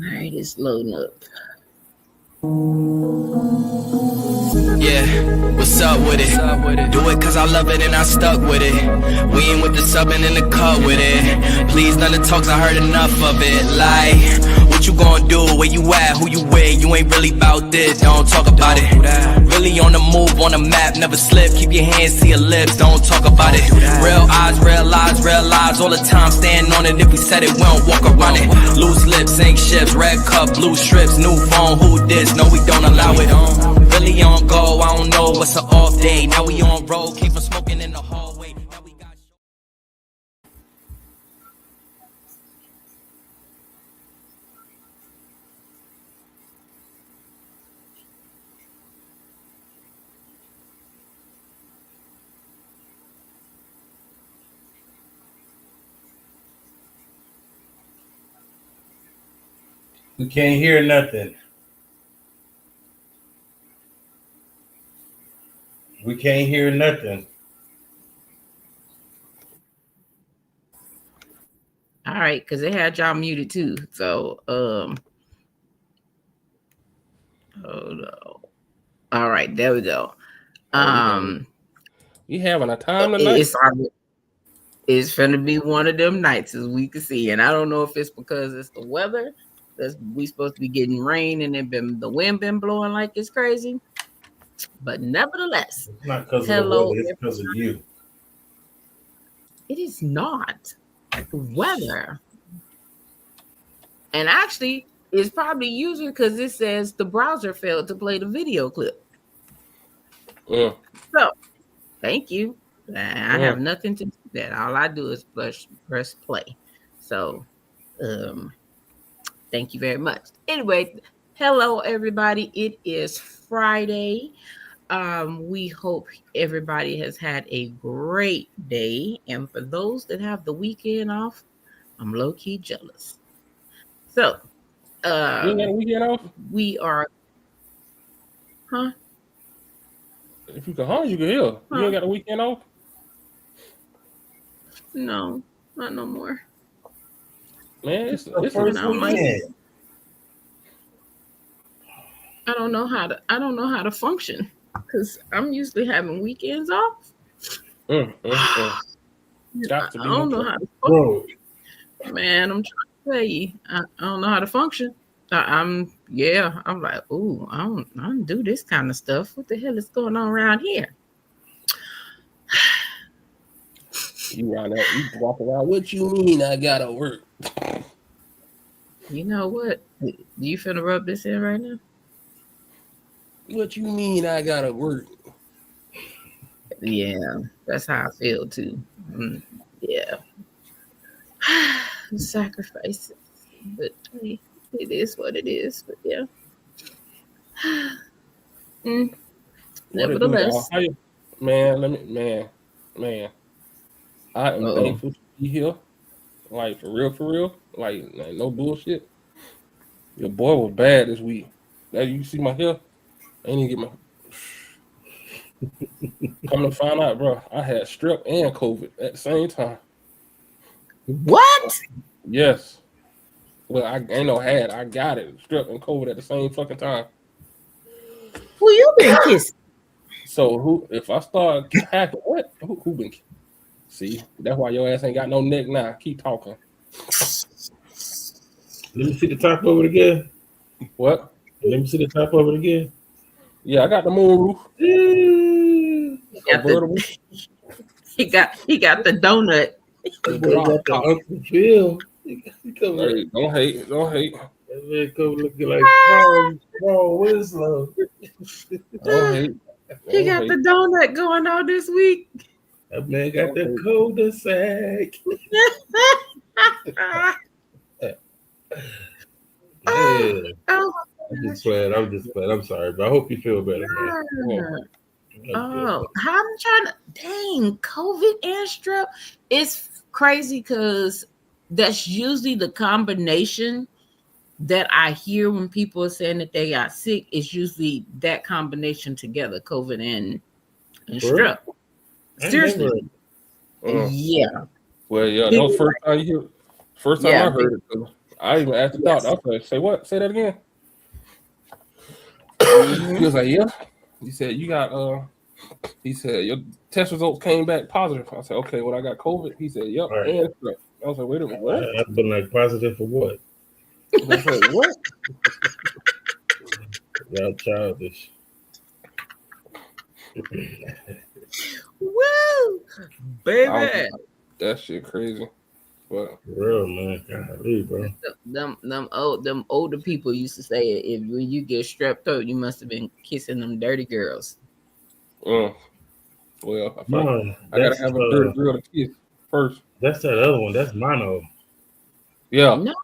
All right, it's loading up. Yeah, what's up with it? Do it cause I love it and I stuck with it. We ain't with the subbing in the cut with it. Please, none of the talks, I heard enough of it. Like, what you gonna do? Where you at? Who you with? You ain't really about this, don't talk about it. Really on the move, on the map, never slip. Keep your hands to your lips, don't talk about it. Real eyes, real lies, all the time. Stand on it, if we said it, we don't walk around it. Loose lips, sink ships, red cup, blue strips, new phone, who this? No, we don't allow it. Really on go, I don't know what's an off day. Now we on road, keep from smoking in the hallway. Now we got We can't hear nothing. We can't hear nothing. All right, because it had y'all muted too. So, hold on. All right, there we go. We having a time tonight. It's gonna be one of them nights, as we can see, and I don't know if it's because it's the weather. We supposed to be getting rain, and the wind been blowing like it's crazy. But nevertheless, it's not because of the weather, it's because of you. It is not the weather. And actually, it's probably usually because it says the browser failed to play the video clip. So, thank you. I have nothing to do with that. All I do is press play. So, thank you very much. Anyway, hello, everybody. It is Friday. We hope everybody has had a great day. And for those that have the weekend off, I'm low-key jealous. So, you ain't got a weekend off? We are, huh? If you can you can hear. You ain't got a weekend off? No, not no more. Man, it's the first weekend. I don't know how to function because I'm usually having weekends off. I don't know how to function. Man, I'm trying to tell you, I don't know how to function. I'm like, ooh, I don't do this kind of stuff. What the hell is going on around here? You walk around. What you mean I gotta work? You know what? You finna rub this in right now? What you mean I gotta work? Yeah, that's how I feel too. Yeah. Sacrifices. But hey, it is what it is. But yeah. Nevertheless. Man. I am thankful to be here. Like, for real. Like no bullshit. Your boy was bad this week. Now you see my hair? I ain't even get my... Come to find out, bro, I had strep and COVID at the same time. What? Yes. Well, I ain't no had. I got it. Strep and COVID at the same fucking time. Who you been kissing? So if I start hacking, what? Who been? See, that's why your ass ain't got no neck now. Keep talking. Let me see the top of it again. What? Let me see the top of it again. Yeah, I got the moon roof. He got the donut. He got the Uncle Phil. Don't hate. That man come looking like Paul Winslow. Don't hate. He got the donut going on this week. That man got the cul-de-sac. I'm just playing. I'm sorry, but I hope you feel better, man. I'm trying to. Dang, COVID and strep. It's crazy because that's usually the combination that I hear when people are saying that they got sick. It's usually that combination together, COVID and strep. Seriously. Yeah. Well, yeah, no, first time I heard it. I even asked the Yes. doctor. I was like, "Say what? Say that again." Mm-hmm. He was like, "Yeah." He said, "You got He said your test results came back positive." I said, "Okay, well I got COVID." He said, "Yep." All right. And I was like, "Wait a minute, what?" I've been like positive for what? I said, "What?" Y'all childish. Woo, I was baby. like, that shit crazy. But For real, man. Golly, bro. Them older people used to say if when you get strep throat, you must have been kissing them dirty girls. well, No, I gotta have a dirty girl to kiss first. that's that other one. That's mono. Yeah, No,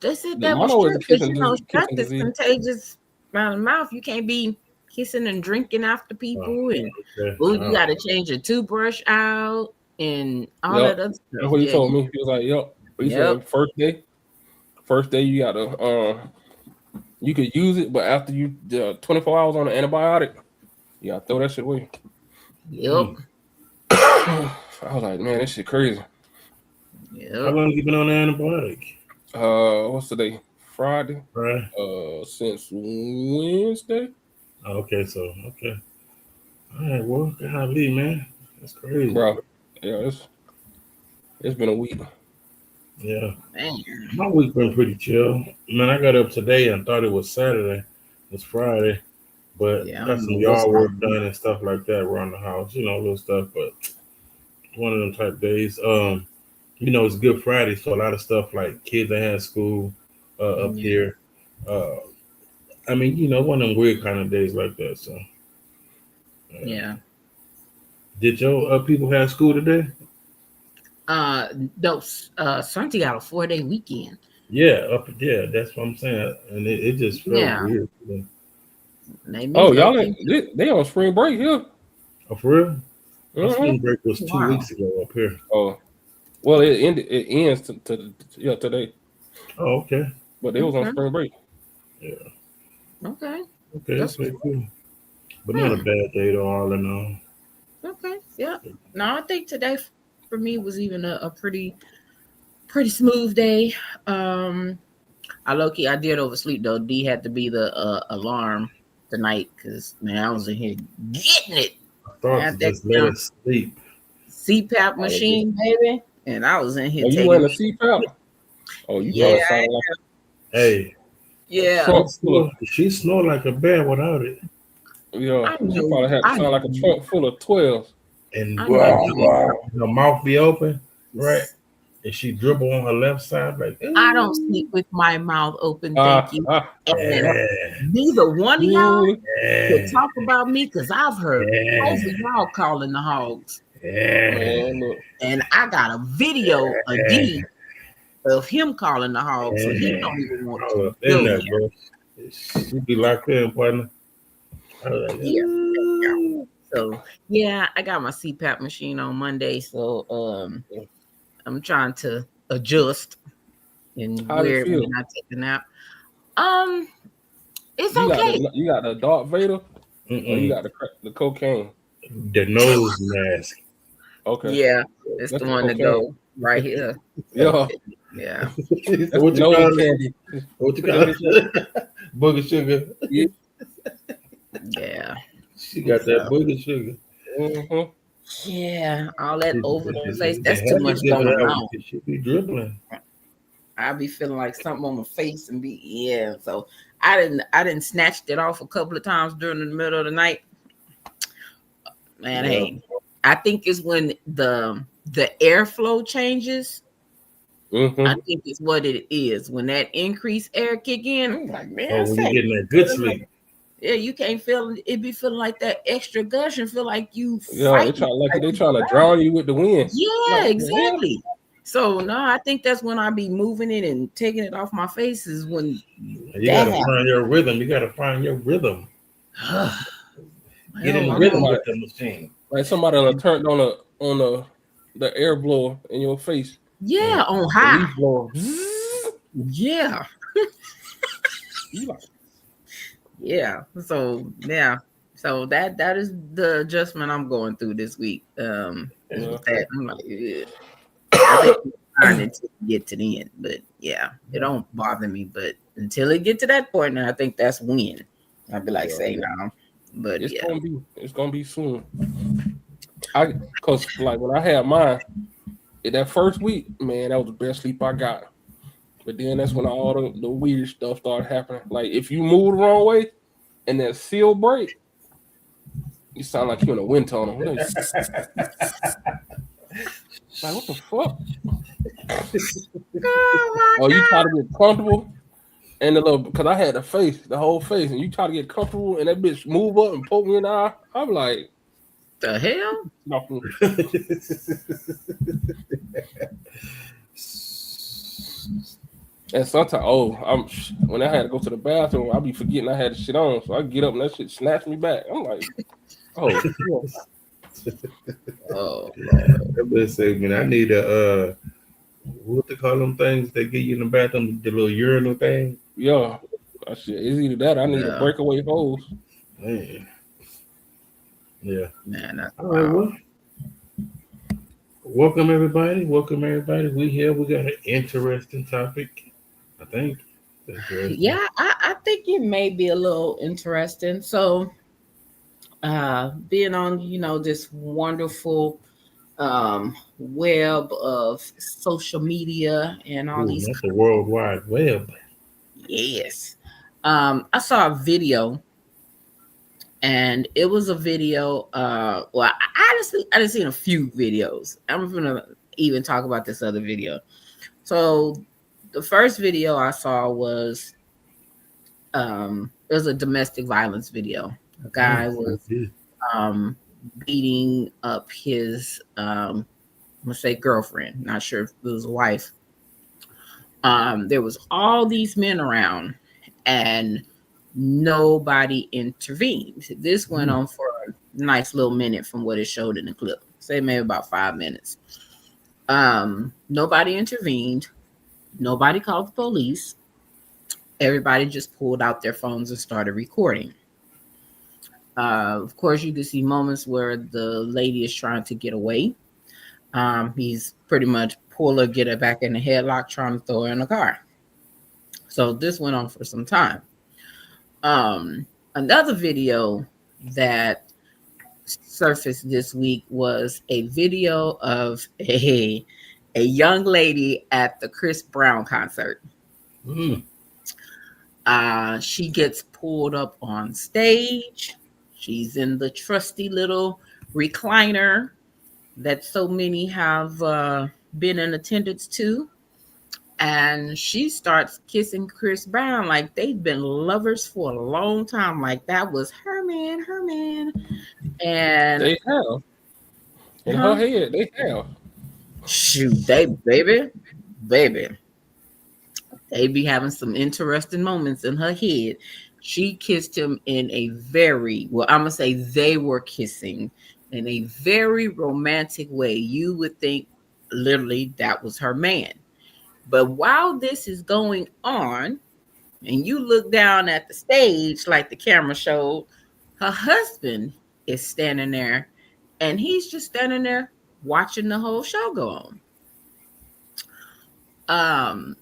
they said the that was mono is strep a because strep kissing is disease. contagious by the mouth. You can't be kissing and drinking after Oh, people, and okay. you got to change your toothbrush out and all Yep, that other that's stuff. what he Yeah, told me. He was like, "Yep." He yep, said, first day you gotta you could use it, but after you 24 hours on an antibiotic, you gotta throw that shit away. yep, I was like, man, this shit crazy. How yep. long you been on the antibiotic? What's today? Friday. Right. Since Wednesday. Oh, okay, so okay. All right, well, golly, man. That's crazy. Bro, yeah, it's been a week. Yeah. Man. My week been pretty chill. Man, I got up today and thought it was Saturday. It's Friday. But Yeah, I got don't some know what's yard work going on. done and stuff like that around the house, little stuff, but one of them type days. It's Good Friday, so a lot of stuff like kids that had school up Yeah, here. Uh one of them weird kind of days like that. So yeah. did your people have school today? Those Sunday got a 4-day weekend. Yeah, that's what I'm saying. And it just felt Yeah, weird. made me Oh, low y'all, key. they on spring break here. Oh, for real? My Mm-hmm. spring break was 2 Wow. weeks ago up here. Oh, well, it ends today, Oh, okay. but they was on Okay. spring break. Yeah. Okay. Okay, That's okay, cool. But not a hmm. bad day though, all in all. Okay. Yeah. No, I think today for me was even a pretty smooth day. I low key I did oversleep though. D had to be the alarm tonight because man, I was in here getting it. I I thought to had that just let it sleep. CPAP Oh, you machine, baby, and I was in here wearing taking. a CPAP? Oh, you Yeah, probably sound like Hey, a yeah. trunk full of. she snore like a bear without it. Yeah, I she know. probably had to I sound like a trunk full of 12s. And I know you ain't. her mouth be open, right? And she dribble on her left side like, I don't sleep ooh, with my mouth open, thank Ah, you. ah, And yeah, neither one of y'all ooh, could yeah, talk about me because I've heard both of yeah, y'all calling the hogs. yeah, man, look. And I got a video of yeah, D of him calling the hogs, so he yeah. don't even want All to up in go there, there. bro. She be locked in, partner. I was like, Yeah. ooh. So yeah, I got my CPAP machine on Monday, so I'm trying to adjust and How did it wear it when feel? I take a nap. Um, it's You got okay. the Darth Vader, or you Mm-mm. got the cocaine? The nose mask. Okay, Yeah, it's that's the the one to cocaine. go right here. Yeah, Yeah, that's What the you nose call it? candy. What you That's call what it? Booger sugar. yeah. yeah. She got that So booger sugar. Mm-hmm. yeah, all that over the place. It That's too had to much give going her out. on. She be dribbling. I be feeling like something on my face and be yeah. So I didn't snatched it off a couple of times during the middle of the night. Man, Yeah. hey, I think it's when the airflow changes. I Mm-hmm. think it's what it is. When that increased air kick in, I'm like, Oh, man, when you say, getting that good sleep. yeah, you can't feel it. Be feeling like that extra gush and feel like you Yeah, fighting. they trying to drown you with the wind. Yeah, Like what the hell? exactly. So no, I think that's when I be moving it and taking it off my face is when You that gotta happens. find your rhythm. You gotta find your rhythm. Get in Well, the I'm rhythm on. with the machine. Like somebody done turned on the air blower in your face. Yeah, on The high. leaf blower. Yeah, You like, yeah. So yeah, so that is the adjustment I'm going through this week. yeah. With that I'm like, ugh. I think fine until you get to the end. But yeah, it don't bother me. But until it get to that point, now I think that's when I'd be like, say now. But it's yeah, gonna be soon. Cause like when I had mine, that first week, man, that was the best sleep I got. But then that's when all the weird stuff started happening. Like if you move the wrong way and that seal break, you sound like you're in a wind tunnel. Like what the fuck? oh Or my you try to god, get comfortable and because I had the whole face, and you try to get comfortable and that bitch move up and poke me in the eye. I'm like, the hell? nothing. And sometimes, when I had to go to the bathroom, I'd be forgetting I had the shit on, so I get up and that shit snatch me back. I'm like, oh, Oh Lord. That bitch say, man, I need a what they call them things they get you in the bathroom, the little urinal thing. yeah. It's either that or I need a Yeah, breakaway hose. Man. Yeah. man, that's All right, wild. well. Welcome everybody. Welcome everybody. We here. We got an interesting topic. I think. Interesting. Yeah, I think it may be a little interesting. So being on, this wonderful web of social media and all Ooh, these. not the World Wide Web. Yes. I saw a video, and it was a video. Well, honestly, I done seen a few videos. I'm gonna even talk about this other video. So the first video I saw was it was a domestic violence video. A guy was um beating up his let's say girlfriend. Not sure if it was a wife. There was all these men around, and nobody intervened. This went on for a nice little minute from what it showed in the clip. Say maybe about 5 minutes. Nobody intervened. Nobody called the police. Everybody just pulled out their phones and started recording. Of course, you can see moments where the lady is trying to get away. He's pretty much pull her, get her back in the headlock, trying to throw her in the car. So this went on for some time. Another video that surfaced this week was a video of a young lady at the Chris Brown concert. She gets pulled up on stage. She's in the trusty little recliner that so many have been in attendance to. And she starts kissing Chris Brown like they've been lovers for a long time. Like that was her man. And they have. In her head, they have. Shoot, baby. They be having some interesting moments in her head. She kissed him in a I'm gonna say they were kissing in a very romantic way. You would think literally that was her man. But while this is going on, and you look down at the stage like the camera showed, her husband is standing there, and he's just standing there watching the whole show go on.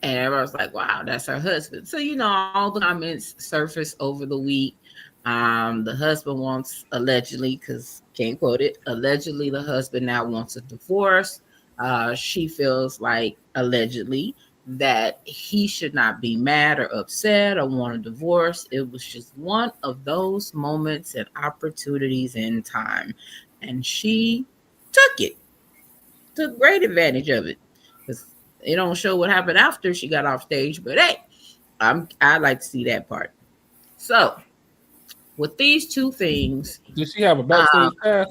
And everyone's like, wow, that's her husband. So, all the comments surfaced over the week. The husband wants, allegedly, because can't quote it, allegedly the husband now wants a divorce. She feels like, allegedly, that he should not be mad or upset or want a divorce. It was just one of those moments and opportunities in time. And she took great advantage of it. Because it don't show what happened after she got off stage, but hey, I'd like to see that part. So, with these two things, did she have a backstage pass?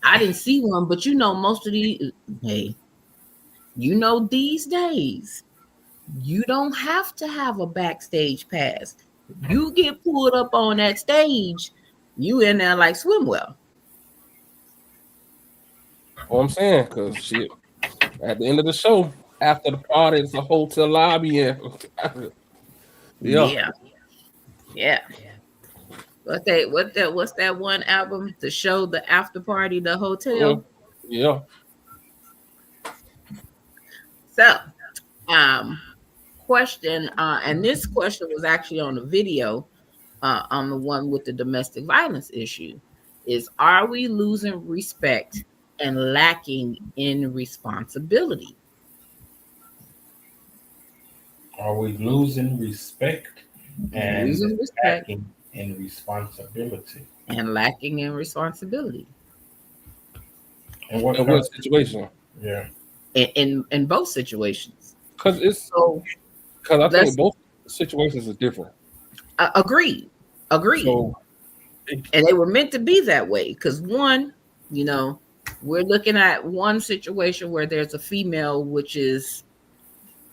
I didn't see one, but most of these, hey, these days, you don't have to have a backstage pass. You get pulled up on that stage, you in there like Swimwell. What I'm saying, because shit, at the end of the show, after the party, it's a hotel lobby. And Yeah. What's that one album? The show, the after party, the hotel. Yeah. So, um, question, and this question was actually on the video, on the one with the domestic violence issue, is are we losing respect and lacking in responsibility? Are we losing respect and Losing respect lacking in responsibility? and lacking in responsibility And what In kind what of situation? yeah. in both situations. Because it's So because I think let's both situations is different. agreed, agreed, So it, and they were meant to be that way because one, you know, we're looking at one situation where there's a female, which is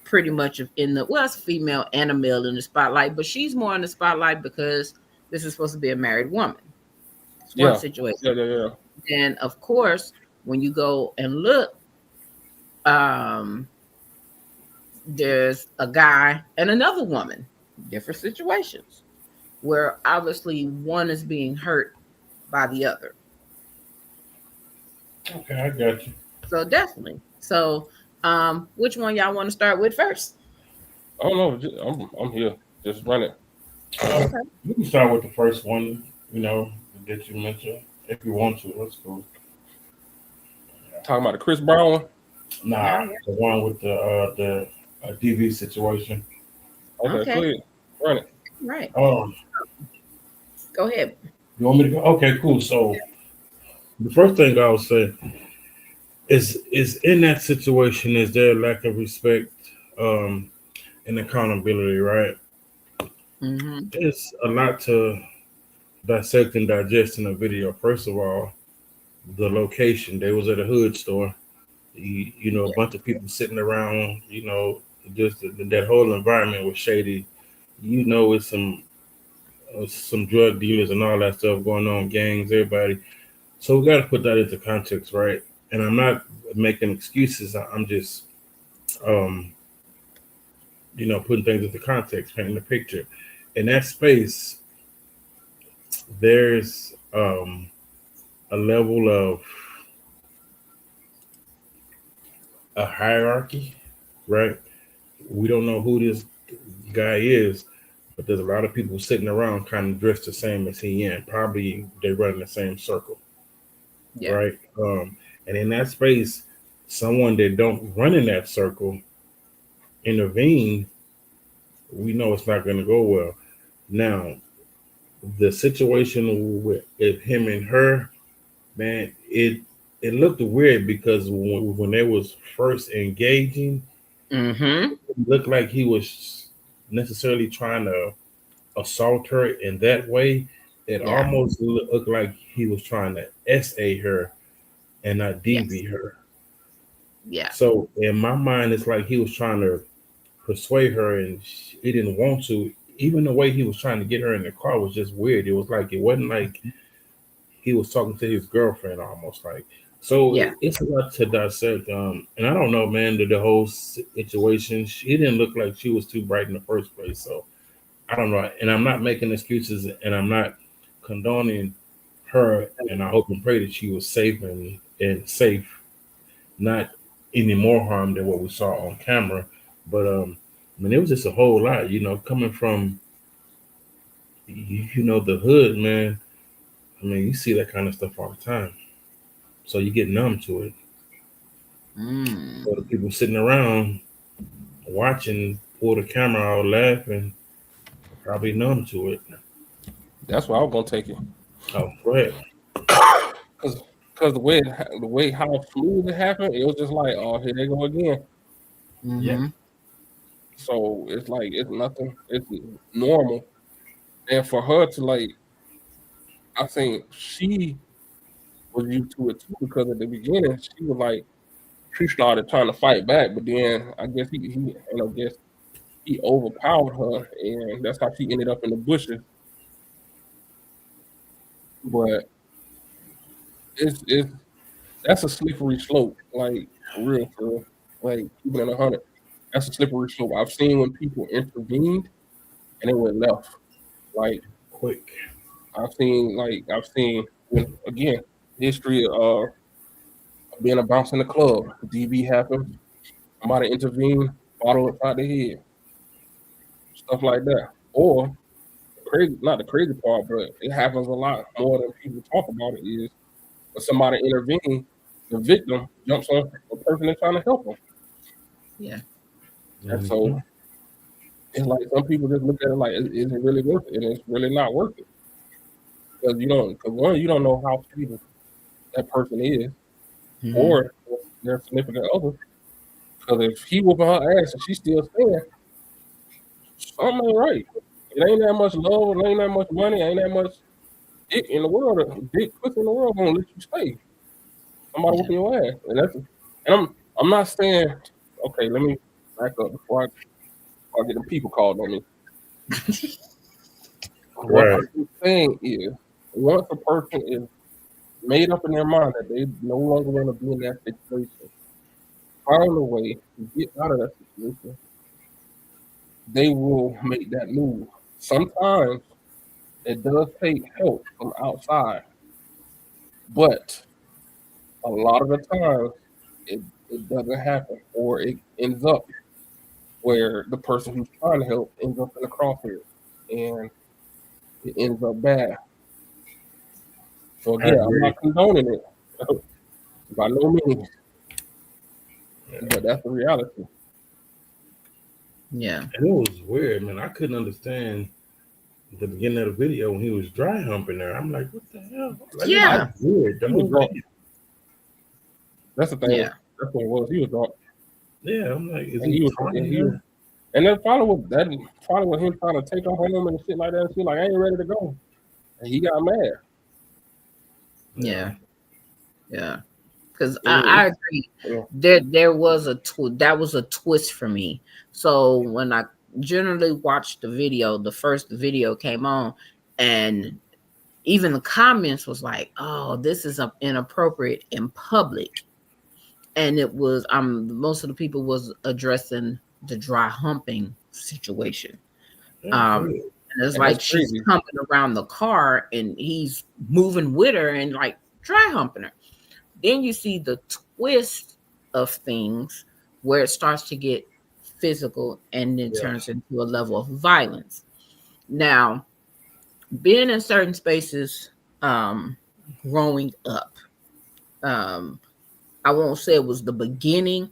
pretty much in the well, it's a female and a male in the spotlight, but she's more in the spotlight because this is supposed to be a married woman. It's one yeah, situation. yeah, yeah, yeah. And of course, when you go and look, um, there's a guy and another woman, different situations, where obviously one is being hurt by the other. Okay, I got you. So definitely. So which one y'all want to start with first? I don't know. I'm here. Just run it. Uh, Okay. you can start with the first one, that you mentioned. If you want to, that's cool. Talking about the Chris Brown one. All Nah, right. the one with the DV situation. Okay, go Okay. ahead. Run it. Right. Um, Go ahead. you want me to go? Okay, cool. So the first thing I would say is in that situation is there lack of respect um, and accountability, right? Mm-hmm. It's a lot to dissect and digest in a video. First of all, the location. They was at a hood store. A bunch of people sitting around. Just that whole environment was shady. With some drug dealers and all that stuff going on, gangs, everybody. So we got to put that into context, right? And I'm not making excuses. I'm just, um, putting things into context, painting the picture. In that space, there's a level of a hierarchy, right? We don't know who this guy is, but there's a lot of people sitting around kind of dressed the same as he in. Probably they run in the same circle, Yeah. right? And in that space, someone that don't run in that circle intervene, we know it's not going to go well. Now, the situation with him and her, man, it looked weird because when they was first engaging, Mm-hmm. it looked like he was necessarily trying to assault her in that way. It Yeah. almost looked like he was trying to SA her and not Yes. DV her. Yeah. So in my mind, it's like he was trying to persuade her, and he didn't want to. Even the way he was trying to get her in the car was just weird. It wasn't like he was talking to his girlfriend almost like. So Yeah. it's a lot to dissect. And I don't know, man. The whole situation, she didn't look like she was too bright in the first place. So I don't know. And I'm not making excuses, and I'm not condoning her. And I hope and pray that she was safe and safe, not any more harm than what we saw on camera. But I mean, it was just a whole lot, coming from the hood, man. I mean, you see that kind of stuff all the time, so you get numb to it. So the Mm. people sitting around watching, pull the camera out, laughing, probably numb to it. That's why I was gonna take it. Oh, go ahead. Cause, cause the way how smooth it happened, it was just like, oh, here they go again. Yeah, Mm-hmm. So it's like it's nothing. It's normal. And for her to like, I think she was used to it too because at the beginning she was like she started trying to fight back, but then I guess he overpowered her, and that's how she ended up in the bushes. But it's that's a slippery slope, like for real, like keeping it 100. That's a slippery slope. I've seen when people intervened and it went left. Like quick. I've seen when again history of being a bounce in the club. DV happened. somebody intervene, bottle inside the head, stuff like that. Or crazy, not the crazy part, but it happens a lot more than people talk about it. Is when somebody intervenes, the victim jumps on the person that's trying to help them, Yeah. and so it's like some people just look at it like, is it really worth it? And it's really not worth it because you don't know how stable that person is or their significant other. Because if he whooping her ass and she still staying, something ain't right. It ain't that much love, it ain't that much money, ain't that much dick in the world, dick pussy in the world gonna let you stay. Somebody whooping your ass, and I'm not saying, okay. Let me back up before I get the people called on me. What I'm saying is, once a person is made up in their mind that they no longer want to be in that situation, find a way to get out of that situation, they will make that move. Sometimes it does take help from outside, but a lot of the time it doesn't happen, or it ends up where the person who's trying to help ends up in the crosshair, and it ends up bad. So again, I'm not condoning it by no means, but that's the reality. Yeah. And it was weird, man. I couldn't understand the beginning of the video when he was dry humping her. I'm like, what the hell? Like, Yeah. weird. He was drunk. That's the thing. Yeah. That's what it was. He was drunk. Yeah, I'm like, and then probably was him trying to take her home and shit like that. And she like, I ain't ready to go, and he got mad. Yeah. Yeah. Because I agree. Yeah. There was that was a twist for me. So when I generally watched the video, the first video came on, and even the comments was like, "Oh, this is inappropriate in public," and it was most of the people was addressing the dry humping situation. And it's like she's coming around the car and he's moving with her and like dry humping her. Then you see the twist of things where it starts to get physical and then turns into a level of violence. Now, being in certain spaces, growing up, I won't say it was the beginning,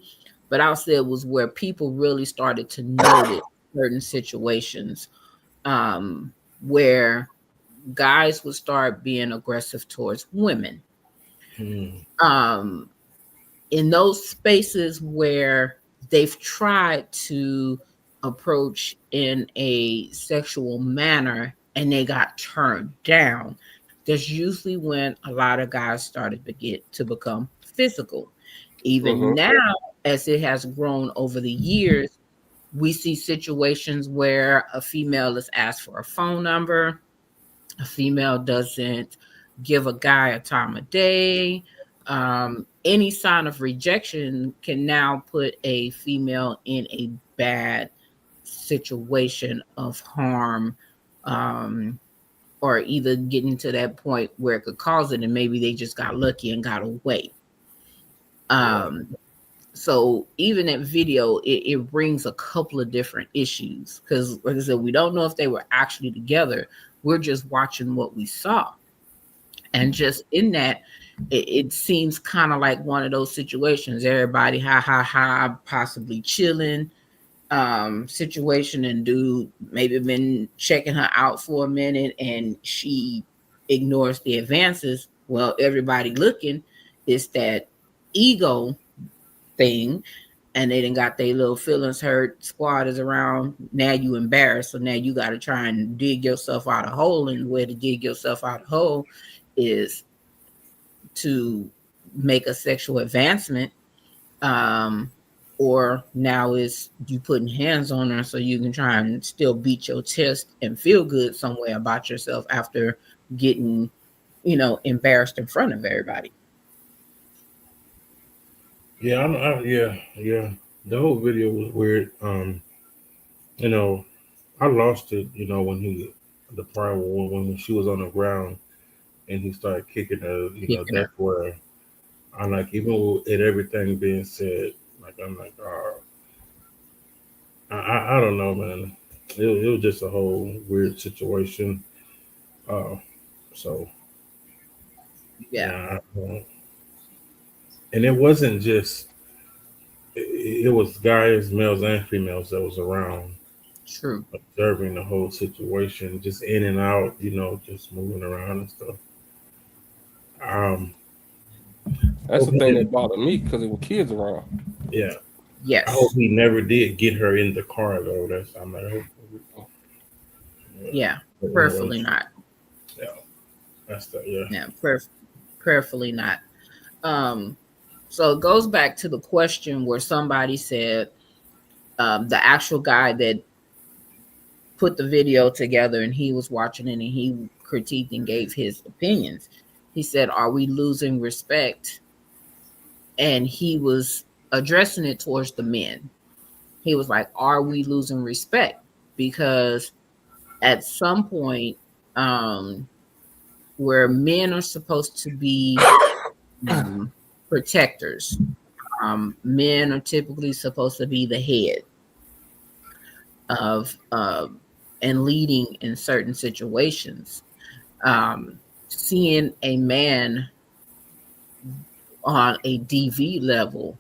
but I'll say it was where people really started to notice certain situations where guys would start being aggressive towards women. In those spaces where they've tried to approach in a sexual manner and they got turned down, that's usually when a lot of guys started to become physical. Even now, as it has grown over the years, we see situations where a female is asked for a phone number, a female doesn't give a guy a time of day. Any sign of rejection can now put a female in a bad situation of harm, or either getting to that point where it could cause it, and maybe they just got lucky and got away. So even that video, it brings a couple of different issues because, like I said, we don't know if they were actually together. We're just watching what we saw. And just in that, it seems kind of like one of those situations. Everybody, ha, possibly chilling situation, and dude maybe been checking her out for a minute and she ignores the advances. Well, everybody looking, is that ego thing, and they done got their little feelings hurt. Squad is around. Now you embarrassed, so now you got to try and dig yourself out of hole. And the way to dig yourself out of hole is to make a sexual advancement, or now is you putting hands on her so you can try and still beat your chest and feel good somewhere about yourself after getting, embarrassed in front of everybody. Yeah, yeah. The whole video was weird. I lost it. When the prior one, when she was on the ground and he started kicking her. That's where I like, even with everything being said, I'm like, I don't know, man. It was just a whole weird situation. Uh, so Yeah, yeah, and it wasn't just it was guys, males and females that was around true. observing the whole situation, just in and out, just moving around and stuff. Um, That's hope the he thing didn't. that bothered me because there were kids around. Yeah, I hope Yes. he never did get her in the car though. That's I'm like, hope, yeah. Yeah. But anyway, Prayerfully not. yeah, that's the yeah. Yeah. Prayerfully not. Um, so it goes back to the question where somebody said the actual guy that put the video together and he was watching it and he critiqued and gave his opinions. He said, "Are we losing respect?" And he was addressing it towards the men. He was like, "Are we losing respect?" Because at some point, um, where men are supposed to be protectors, men are typically supposed to be the head of and leading in certain situations. Seeing a man on a DV level,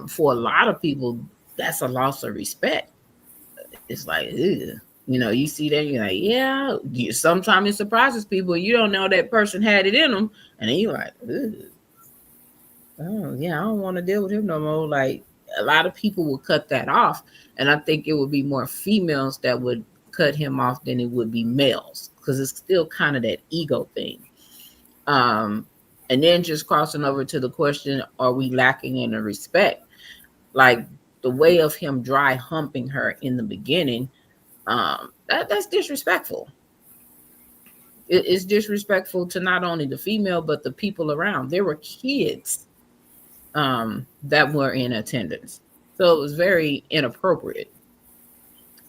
for a lot of people, that's a loss of respect. It's like, ugh. You see that, you're like, yeah. Sometimes it surprises people. You don't know that person had it in them, and then you're like, ugh. Oh yeah, I don't want to deal with him no more. Like a lot of people will cut that off, and I think it would be more females that would cut him off than it would be males because it's still kind of that ego thing. Um, and then just crossing over to the question, are we lacking in the respect? Like the way of him dry humping her in the beginning, that's disrespectful. It's disrespectful to not only the female but the people around. There were kids that were in attendance. So it was very inappropriate.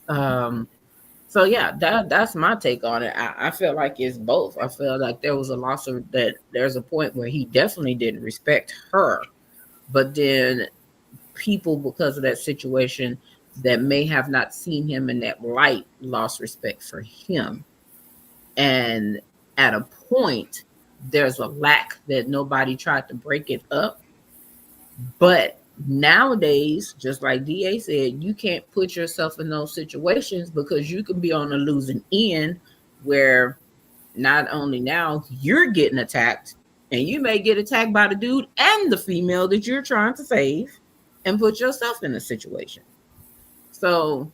Um, so yeah, that's my take on it. I feel like it's both. I feel like there was a loss of that. There's a point where he definitely didn't respect her, but then people, because of that situation, that may have not seen him in that light, lost respect for him. And at a point, there's a lack that nobody tried to break it up. But nowadays, just like DA said, you can't put yourself in those situations because you can be on a losing end where not only now you're getting attacked, and you may get attacked by the dude and the female that you're trying to save and put yourself in a situation. So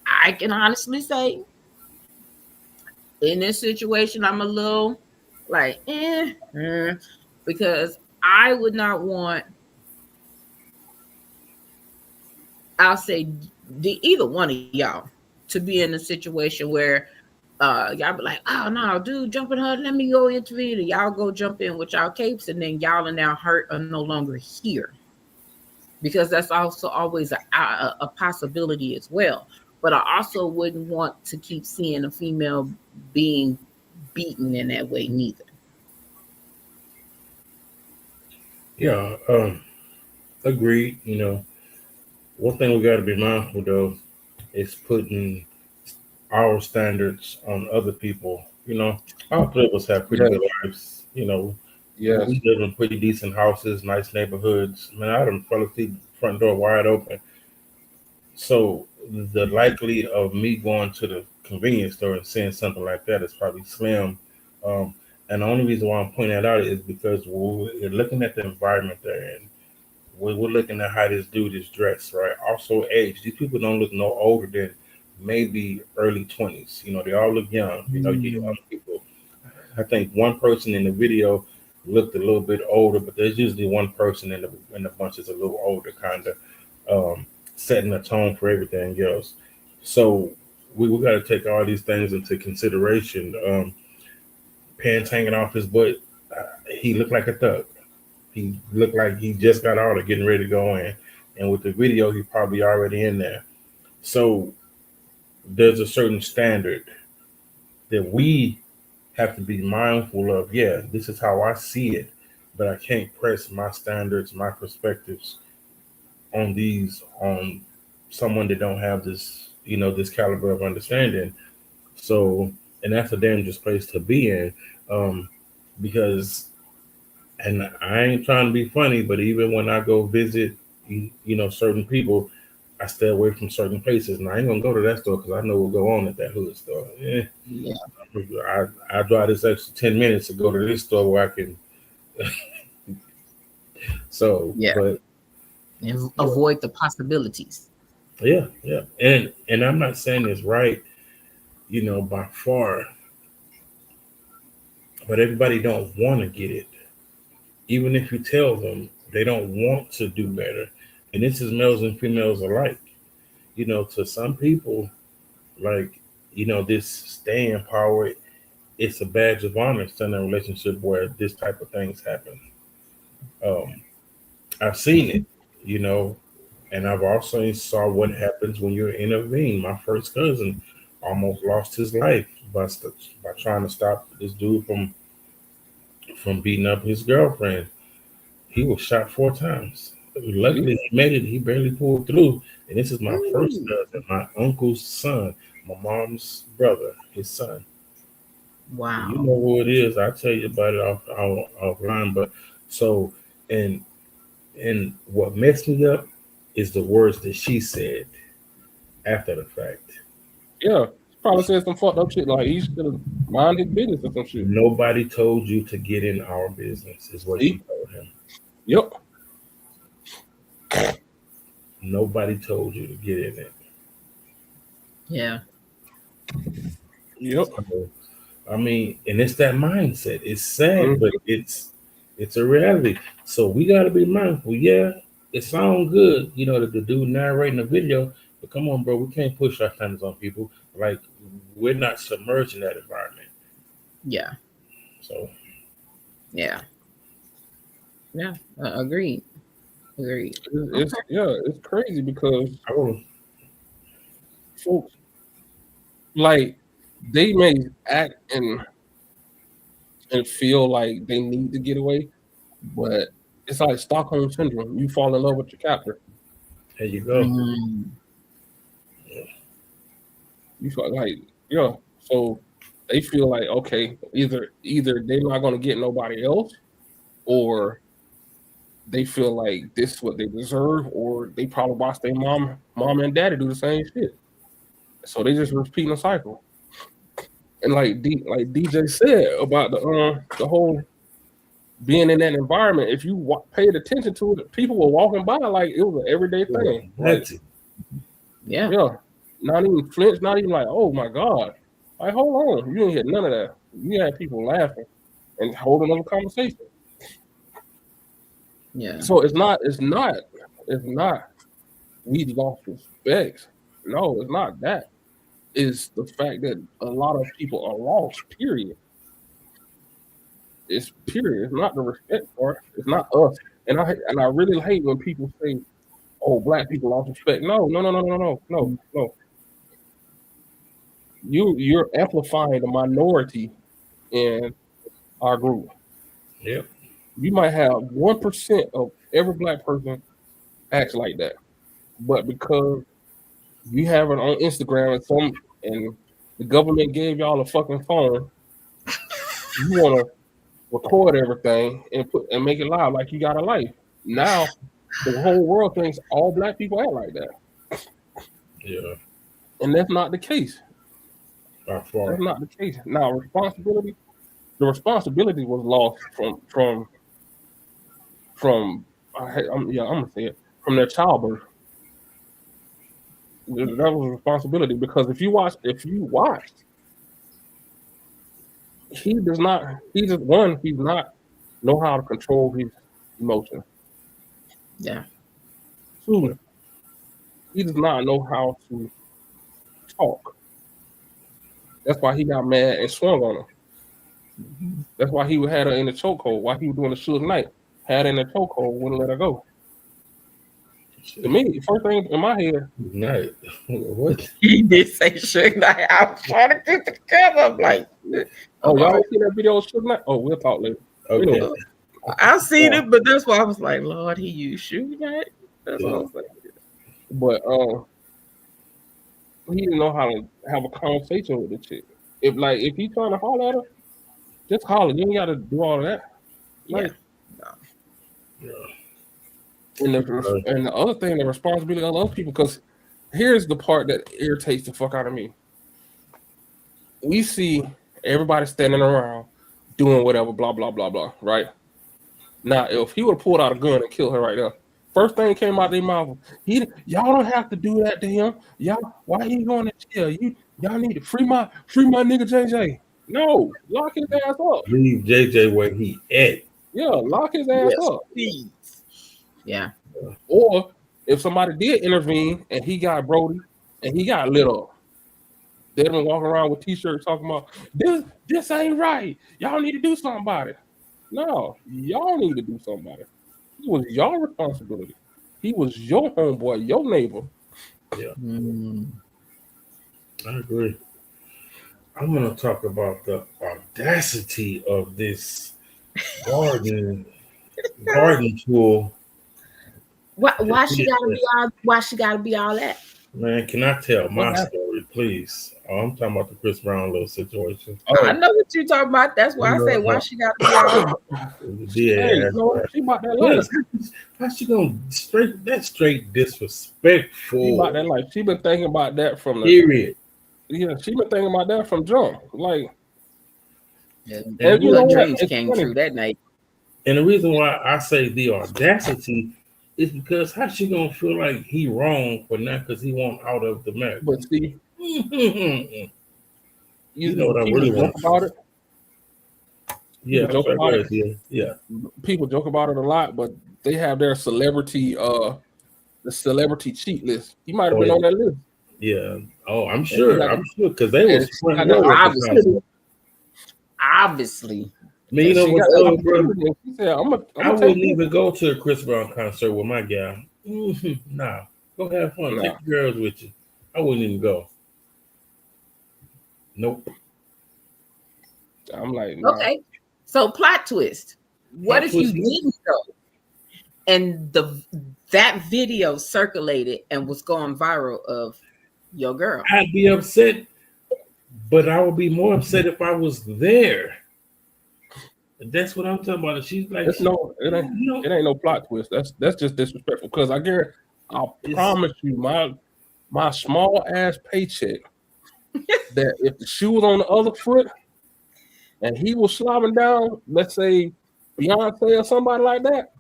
I can honestly say in this situation, I'm a little like, because I would not want, I'll say either one of y'all to be in a situation where y'all be like, oh no, dude, jump in her, let me go intervene, and y'all go jump in with y'all capes, and then y'all are now hurt or no longer here, because that's also always a possibility as well. But I also wouldn't want to keep seeing a female being beaten in that way neither. Yeah, agreed. One thing we got to be mindful though is putting our standards on other people. Our three of us have pretty Yes, good lives. yes. We live in pretty decent houses, nice neighborhoods. Man, I done fell asleep front door wide open. So the likely of me going to the convenience store and seeing something like that is probably slim. Um, and the only reason why I'm pointing that out is because we're looking at the environment they're in. We're looking at how this dude is dressed, right? Also, age. These people don't look no older than maybe early 20s. They all look young. You Mm, young people. I think one person in the video looked a little bit older, but there's usually one person in the bunch that's a little older, kind of setting the tone for everything else. So we got to take all these things into consideration. Pants hanging off his butt. He looked like a thug. He looked like he just got out of getting ready to go in. And with the video, he probably already in there. So there's a certain standard that we have to be mindful of. Yeah, this is how I see it, but I can't press my standards, my perspectives on someone that don't have this, this caliber of understanding. So, and that's a dangerous place to be in, because, and I ain't trying to be funny, but even when I go visit, certain people, I stay away from certain places, and I ain't gonna go to that store because I know what'll go on at that hood store. Yeah. I drive this extra 10 minutes to go to this store where I can. So, Yeah. but And avoid the possibilities. yeah, and I'm not saying it's right, by far, but everybody don't want to get it. Even if you tell them, they don't want to do better, and this is males and females alike. To some people, like, this staying power, it's a badge of honor in a relationship where this type of things happen. Um, I've seen it, and I've also saw what happens when you intervene. My first cousin almost lost his life by trying to stop this dude from beating up his girlfriend. He was shot 4 times. Luckily, he made it. He barely pulled through. And this is my first cousin, my uncle's son, my mom's brother, his son. Wow. You know who it is. I'll tell you about it offline. But so, and what messed me up is the words that she said after the fact. Yeah, probably said some fucked up shit like he should have minded business or some shit. Nobody told you to get in our business, is what she told him. Yep. Nobody told you to get in it. Yeah. Yep. So, I mean, and it's that mindset. It's sad, but it's a reality. So we got to be mindful. Yeah, it sounds good, the dude narrating the video, but come on, bro, we can't push our standards on people. Like, we're not submerged in that environment. Yeah. So. Yeah. Yeah. Agreed. It's crazy because Oh. folks, like, they may act and feel like they need to get away, but it's like Stockholm syndrome. You fall in love with your captor. There you go. You feel like, so they feel like, okay, either they're not going to get nobody else, or they feel like this is what they deserve, or they probably watch their mom and daddy do the same shit. So they just repeating the cycle. And like DJ said about the whole being in that environment, if you paid attention to it, people were walking by like it was an everyday thing. Like, yeah, not even flinch, not even like, oh my god, like hold on, you didn't hear none of that. You had people laughing and holding another conversation. Yeah. So it's not. We lost respect. No, it's not that. It's the fact that a lot of people are lost. Period. It's period. It's not the respect part. It's not us. And I really hate when people say, "Oh, black people lost respect." No. You're amplifying the minority in our group. Yep. You might have 1% of every black person acts like that, but because you have it on Instagram and the government gave y'all a fucking phone, you want to record everything and make it live like you got a life. Now the whole world thinks all black people act like that. Yeah. And that's not the case. By far. That's not the case. Now the responsibility was lost from I'm gonna say it, from their childbirth. That was a responsibility because if you watched, he's not know how to control his emotions. Yeah. 2, he does not know how to talk. That's why he got mad and swung on her. Mm-hmm. That's why he had her in the chokehold. While he was doing the Suge Knight, had her in the chokehold, wouldn't let her go. To me, first thing in my head, Night. What? He did say Suge Knight. I was trying to get together. I'm like, y'all ain't seen that video of Suge Knight? Oh, we'll talk later. Okay. I've seen it, but that's why I was like, Lord, he used Suge Knight. That's all I'm saying. But he didn't know how to have a conversation with the chick. If he trying to holler at her, just holler. You ain't got to do all of that. Like, Yeah. and the other thing, the responsibility of other people. Because here's the part that irritates the fuck out of me. We see everybody standing around doing whatever, blah blah blah blah. Right now, if he would have pulled out a gun and killed her right there, first thing came out of their mouth, y'all don't have to do that to him. Y'all, why he going to jail? Y'all need to free my nigga JJ. No, lock his ass up. Leave JJ where he at. Yeah, lock his ass up. Please. Yeah. Or if somebody did intervene and he got Brody and he got lit up, they'd been walking around with t-shirts talking about this ain't right. Y'all need to do something about it. No, y'all need to do something about it. It was your responsibility. He was your homeboy, your neighbor. Yeah. I agree. I'm going to talk about the audacity of this garden tool. Why she gotta be all that? Man, can I tell my story, please? Oh, I'm talking about the Chris Brown little situation. I know what you're talking about. That's why I say why she gotta be all that. She about that life. How she gonna straight disrespectful? She about that life. She been thinking about that from the period. Yeah, she been thinking about that from jump. Like, and you know dreams came true that night. And the reason why I say the audacity is because how she gonna feel like he wrong for not because he want out of the marriage? But see, you know what I really want about it. Yeah, yeah. People joke about it a lot, but they have their celebrity, the celebrity cheat list. He might have been on that list. Yeah. Oh, I'm sure because they was obviously. I mean, you know what, bro? I wouldn't even go to a Chris Brown concert with my gal. Nah, go have fun. Take the girls with you. I wouldn't even go. Nope. I'm like, nah. Okay. So plot twist. What if you didn't go? And that video circulated and was going viral of your girl. I'd be upset, but I would be more upset if I was there. That's what I'm talking about. She's like, it ain't no plot twist. That's just disrespectful. Because I promise you, my small ass paycheck, that if the shoe was on the other foot and he was slobbing down, let's say Beyonce or somebody like that,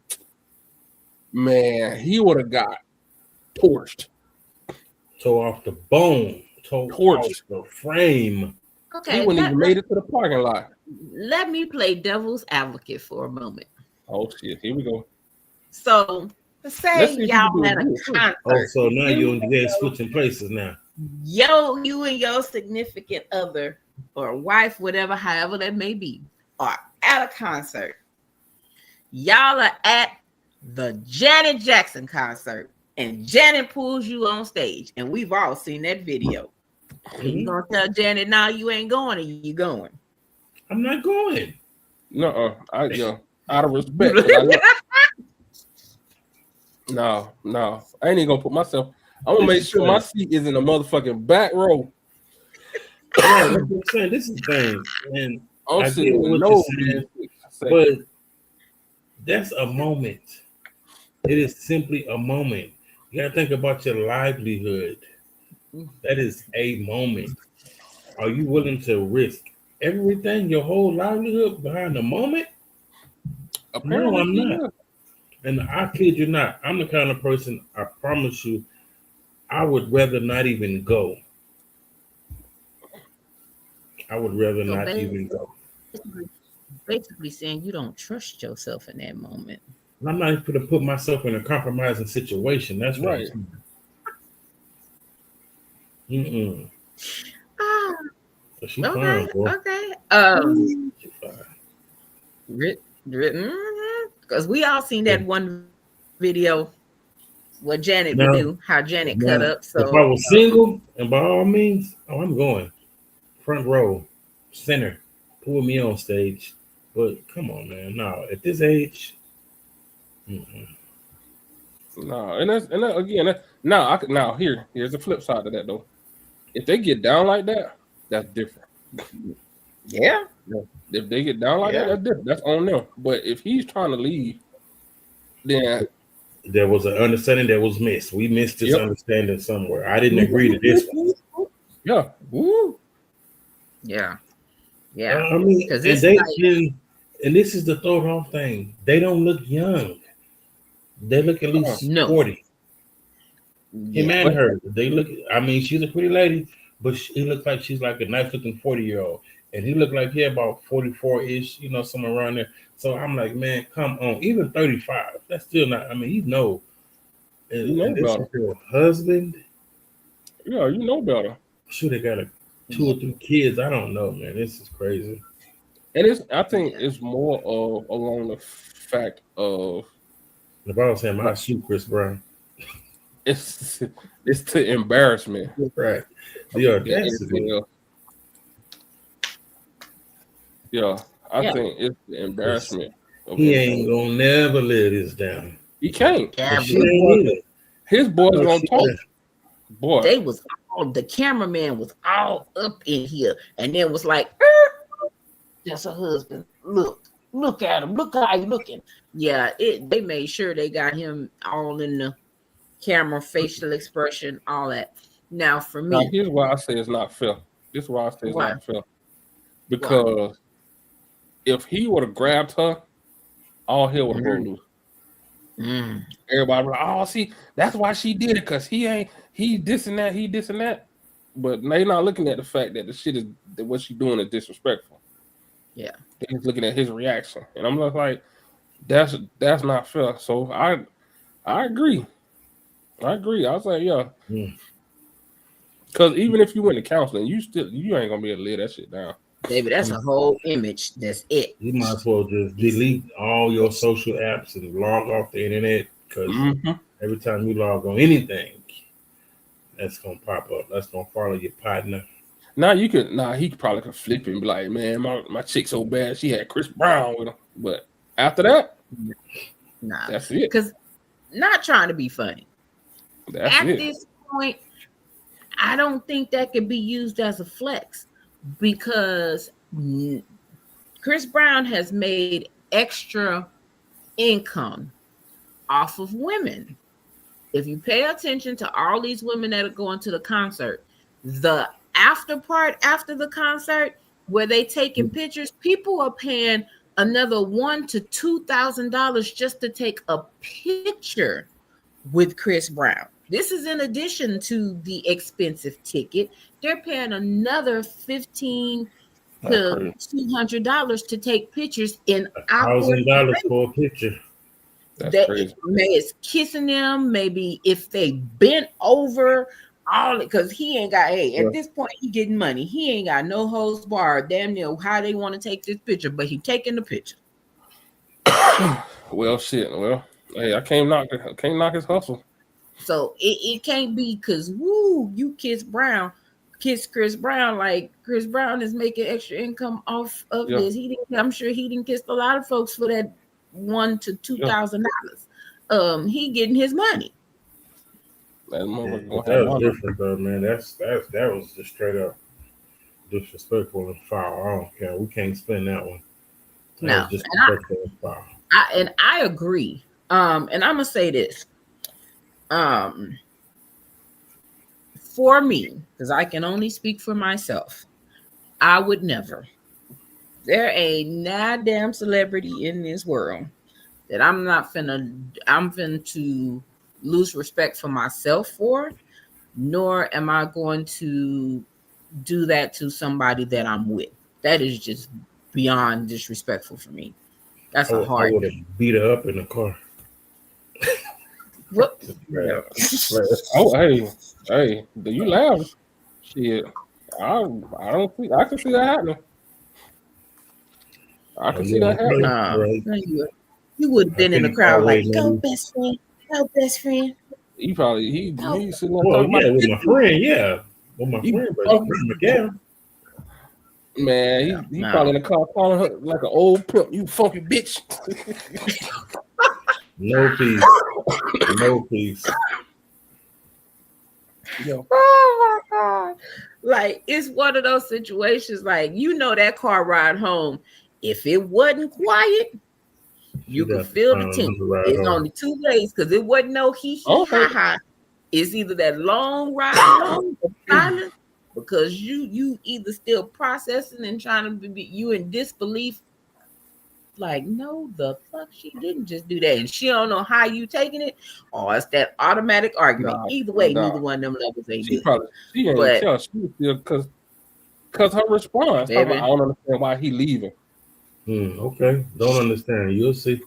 man, he would have got torched. Tore off the bone, tore off the frame. Okay, he wouldn't even made it to the parking lot. Let me play devil's advocate for a moment. Oh shit, here we go. So say y'all at a concert. Oh, so now you and the guy switching places now. You and your significant other or wife, whatever, however that may be, are at a concert. Y'all are at the Janet Jackson concert, and Janet pulls you on stage, and we've all seen that video. You gonna tell Janet, "No, you ain't going," or you going? I'm not going. No, out of respect. No, I ain't even gonna put myself. I'm gonna make sure my seat is in the motherfucking back row. Yeah, that's what I'm saying. This is things, and I get what you're saying, but that's a moment. It is simply a moment. You gotta think about your livelihood. That is a moment. Are you willing to risk everything, your whole livelihood behind the moment? Apparently, no, I'm not. And I kid you not, I'm the kind of person, I promise you, I would rather not even go. I would rather not even go. Basically saying you don't trust yourself in that moment. I'm not going to put myself in a compromising situation. That's right. So she's fine, boy. Okay. She's fine. Because we all seen that one video what Janet would do, how Janet cut up. So if I was single, and by all means, I'm going front row, center, pull me on stage. But come on, man, no, at this age, No, here's the flip side of that though. If they get down like that, that's different. Yeah. If they get down like that, that's different. That's on them. But if he's trying to leave, then there was an understanding that was missed. We missed this understanding somewhere. I didn't agree to this one. Yeah. Woo. Yeah. Yeah. I mean, and this is the throw off thing. They don't look young. They look at least 40. Him and her. They look. I mean, she's a pretty lady, but he looks like she's like a nice looking 40-year-old, and he looked like he about 44-ish. You know, somewhere around there. So I'm like, man, come on. Even 35, that's still not. I mean, you know this is your husband. Yeah, you know better. Should have got 2 or 3 kids. I don't know, man. This is crazy. And I think it's more of along the fact of. If I was saying my shoot Chris Brown. It's the embarrassment. Right. The audacity. Yeah. I think it's the embarrassment. He ain't gonna never let this down. He can't. His boys gonna talk. Boy. They was the cameraman was all up in here and then was like, that's her husband. Look at him. Look how he looking. Yeah, they made sure they got him all in the camera, facial expression, all that. Now, for me, now, here's why I say it's not fair. This is why I say it's not fair. Because if he would have grabbed her, all hell would have broken loose. Everybody was like, oh, see, that's why she did it, because he this and that. But they're not looking at the fact that the shit is that what she's doing is disrespectful. Yeah. They're looking at his reaction. And I'm just like, that's not fair. So I agree. I was like, yeah. Because even if you went to counseling, you ain't gonna be able to lay that shit down. David, that's a whole image. That's it. You might as well just delete all your social apps and log off the internet, because every time you log on anything, that's gonna pop up. That's gonna follow your partner. He probably could flip it and be like, man, my chick so bad, she had Chris Brown with her. But after that, that's it. Because not trying to be funny. At this point, I don't think that could be used as a flex, because Chris Brown has made extra income off of women. If you pay attention to all these women that are going to the concert, the after part after the concert where they taking pictures, people are paying another $1,000 to $2,000 just to take a picture with Chris Brown. This is in addition to the expensive ticket. They're paying another $1,500 to $200 to take pictures in $1,000 for a picture. That's crazy. Maybe it's kissing them, maybe if they bent over, all because he ain't got. Hey, at this point, he getting money. He ain't got no holds barred. Damn near how they want to take this picture, but he taking the picture. Well, shit. Well, hey, I can't knock his hustle. So it can't be because you kiss Chris Brown, like Chris Brown is making extra income off of this. I'm sure he didn't kiss a lot of folks for that $1,000 to $2,000. He getting his money. That was different though, man. That was just straight up disrespectful and foul. I don't care. We can't spend that one. No, and I agree. And I'm gonna say this. For me, because I can only speak for myself, I would never. There ain't not damn celebrity in this world that I'm finna to lose respect for myself for, nor am I going to do that to somebody that I'm with. That is just beyond disrespectful for me. That's a hard. I would have beat her up in the car. What? Oh, hey, do you laugh? Shit, I don't see. I can see that happening. I can see that happening. Right. You would have been in the crowd like, "Go, best friend, go, best friend." He sitting there with my friend, with my friend, but Miguel. Man, he probably in the car calling her like an old pimp. You funky bitch. No peace. No peace. Yeah. Oh my God. Like, it's one of those situations, like, that car ride home, if it wasn't quiet, you She'd could have to feel the find tension. another ride It's home. only two ways because it wasn't no hee I hee don't ha think ha. It's either that long ride home of silence because you either still processing and trying to be you in disbelief. Like, no, the fuck, she didn't just do that, and she don't know how you taking it, or it's that automatic argument. Either way, nah. neither one of them levels ain't She good. probably she ain't But tell. She was still because her response talking about I baby, don't understand why he leaving. Okay. Don't understand. You'll see.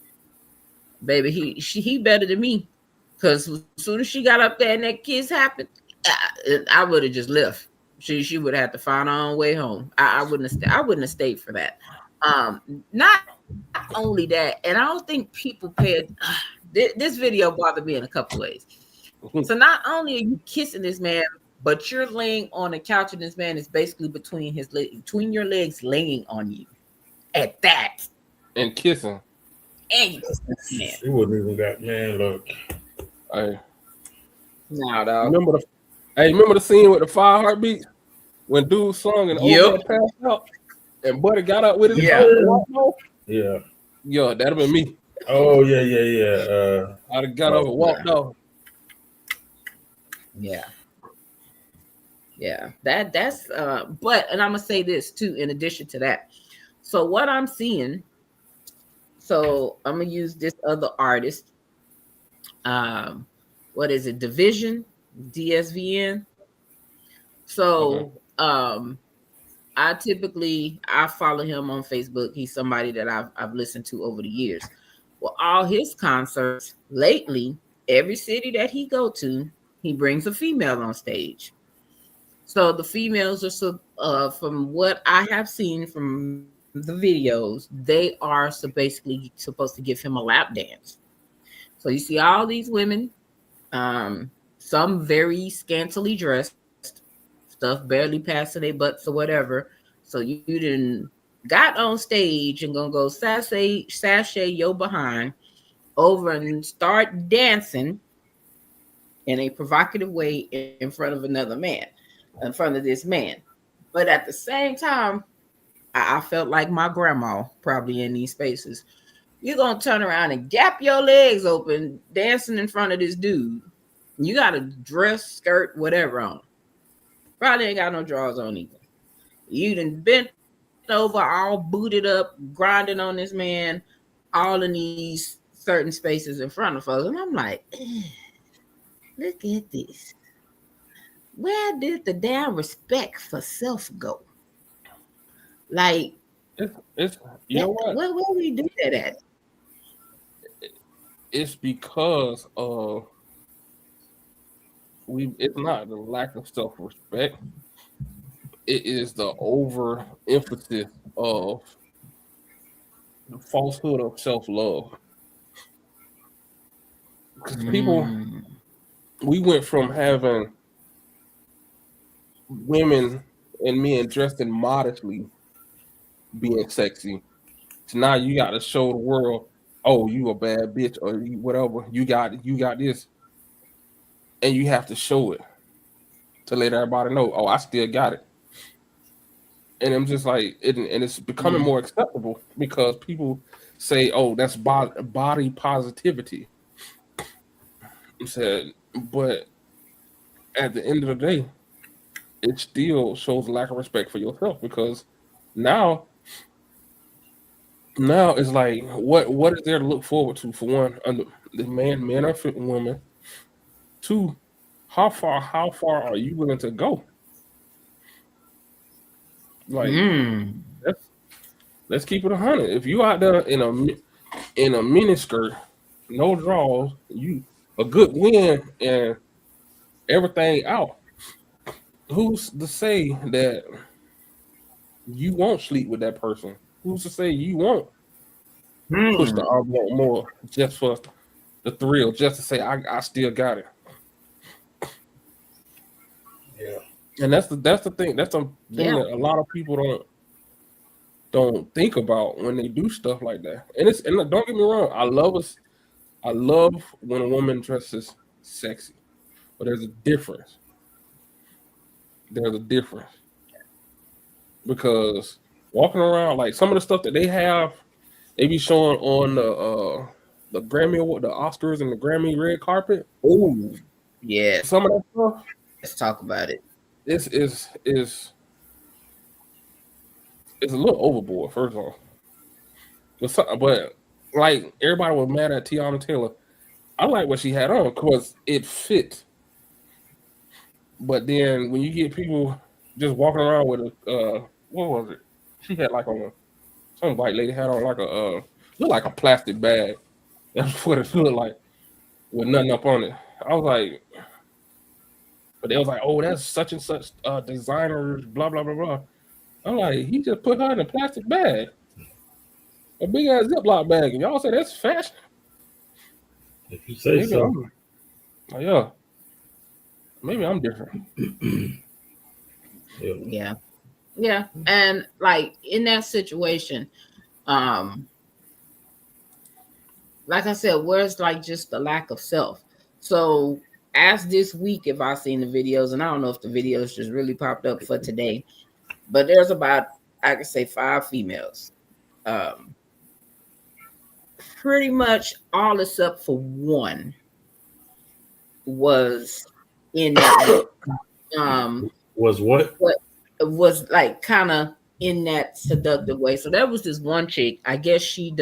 baby, he better than me. Because as soon as she got up there and that kiss happened, I would have just left. She would have to find her own way home. I wouldn't have I wouldn't have stayed for that. Not only that, and I don't think people pay. This video bothered me in a couple ways. So not only are you kissing this man, but you're laying on a couch, and this man is basically between your legs, laying on you. At that, And kissing. and you kiss this man. She wouldn't even got man. Look, Hey, No, dog. remember the scene with the 5 heartbeats when dude sung and old man Yep. passed out and Buddy got up with his Yeah. tongue and walked off? yeah. Yo, that'd have been me. Oh yeah. I'd have got up and walked off. Yeah. Yeah. That's but and I'm gonna say this too, in addition to that. So what I'm seeing, so I'm gonna use this other artist. What is it? Division, DSVN. So I follow him on Facebook. He's somebody that I've listened to over the years. Well, all his concerts lately, every city that he go to, he brings a female on stage. So the females are from what I have seen from the videos, they are basically supposed to give him a lap dance. So you see all these women, some very scantily dressed, stuff barely passing their butts or whatever. So you didn't got on stage and gonna go sashay your behind over and start dancing in a provocative way in front of another man, in front of this man. But at the same time, I felt like my grandma probably in these spaces. You're gonna turn around and gap your legs open, dancing in front of this dude. You got a dress, skirt, whatever on. Probably ain't got no drawers on either. You done bent over, all booted up, grinding on this man, all in these certain spaces in front of us. And I'm like, look at this. Where did the damn respect for self go? Like, It's you know what? Where we do that at? It's because it's not the lack of self-respect. It is the overemphasis of the falsehood of self-love. Because we went from having women and men dressed in modestly being sexy to now you got to show the world, oh, you a bad bitch or you whatever. You got this, and you have to show it to let everybody know, oh, I still got it. And I'm just like, and it's becoming more acceptable because people say, oh, that's body positivity. I said, but at the end of the day, it still shows a lack of respect for yourself because now it's like, what is there to look forward to? For one, the men are fit women. Two, how far are you willing to go? Like, let's keep it 100. If you out there in a mini skirt, no draws, you a good win and everything out. Who's to say that you won't sleep with that person? Who's to say you won't push the envelope more just for the thrill, just to say I still got it? Yeah. And that's the thing. That's the thing that a lot of people don't think about when they do stuff like that. And don't get me wrong, I love us. I love when a woman dresses sexy, but there's a difference. There's a difference because walking around like some of the stuff that they be showing on the Grammy Award, the Oscars and the Grammy red carpet. Oh, yes. Some of that stuff Let's talk about it. is a little overboard. First of all, but like everybody was mad at Tiana Taylor. I like what she had on because it fit. But then when you get people just walking around with a what was it? She had like on some white lady had on like a looked like a plastic bag. That's what it looked like with nothing up on it. I was like, but they was like, oh, that's such and such designers, blah blah blah blah. I'm like, he just put her in a plastic bag, a big ass Ziploc bag, and y'all say that's fashion. If you say Maybe so. yeah, maybe I'm different. Yeah. Yeah. And like in that situation, um, like I said, where's like just the lack of self? So as this week, if I've seen the videos, and I don't know if the videos just really popped up for today, but there's about, I could say 5 females. Um, Pretty much all except for one was in that way. Was what? But it was like kind of in that seductive way. So there was this one chick, I guess she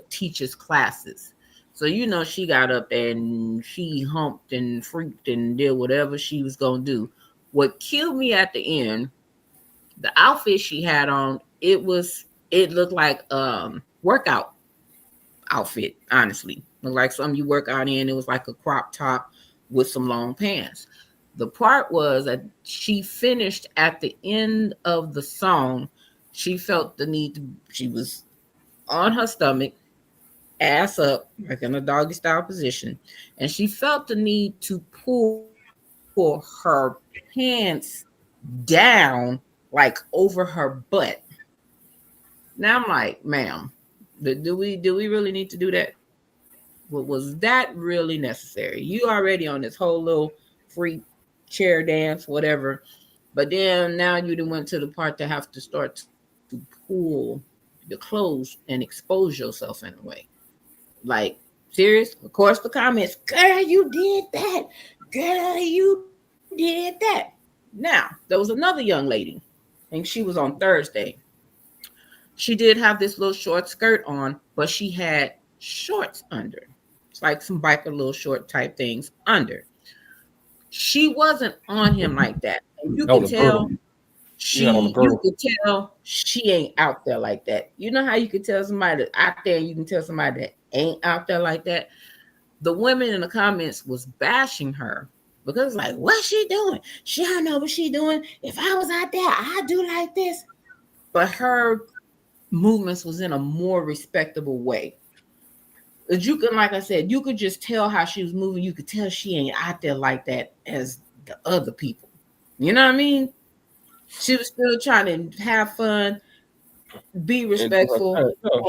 teaches classes. So she got up there and she humped and freaked and did whatever she was gonna do. What killed me at the end, the outfit she had on, it looked like workout outfit, honestly. Looked like something you work out in. It was like a crop top with some long pants. The part was that she finished at the end of the song. She felt the need to, she was on her stomach, ass up, like in a doggy style position, and she felt the need to pull her pants down, like over her butt. Now I'm like, ma'am, do we really need to do that? Was that really necessary? You already on this whole little free chair dance, whatever. But then now you done went to the part to have to start to pull the clothes and expose yourself in a way. Like, serious? Of course, the comments, girl, you did that. Girl, you did that. Now, there was another young lady. I think she was on Thursday. She did have this little short skirt on, but she had shorts under. It's like some biker little short type things under. She wasn't on him like that. And you That could was a girdle. tell You had on the you girdle. could tell she ain't out there like that. You know how you could tell somebody that's out there and you can tell somebody that ain't out there like that? The women in the comments was bashing her because like, what's she doing? She don't know what she doing. If I was out there, I'd do like this. But her movements was in a more respectable way. As you can, like I said, you could just tell how she was moving. You could tell she ain't out there like that as the other people. You know what I mean? She was still trying to have fun, be And do respectful. her thing.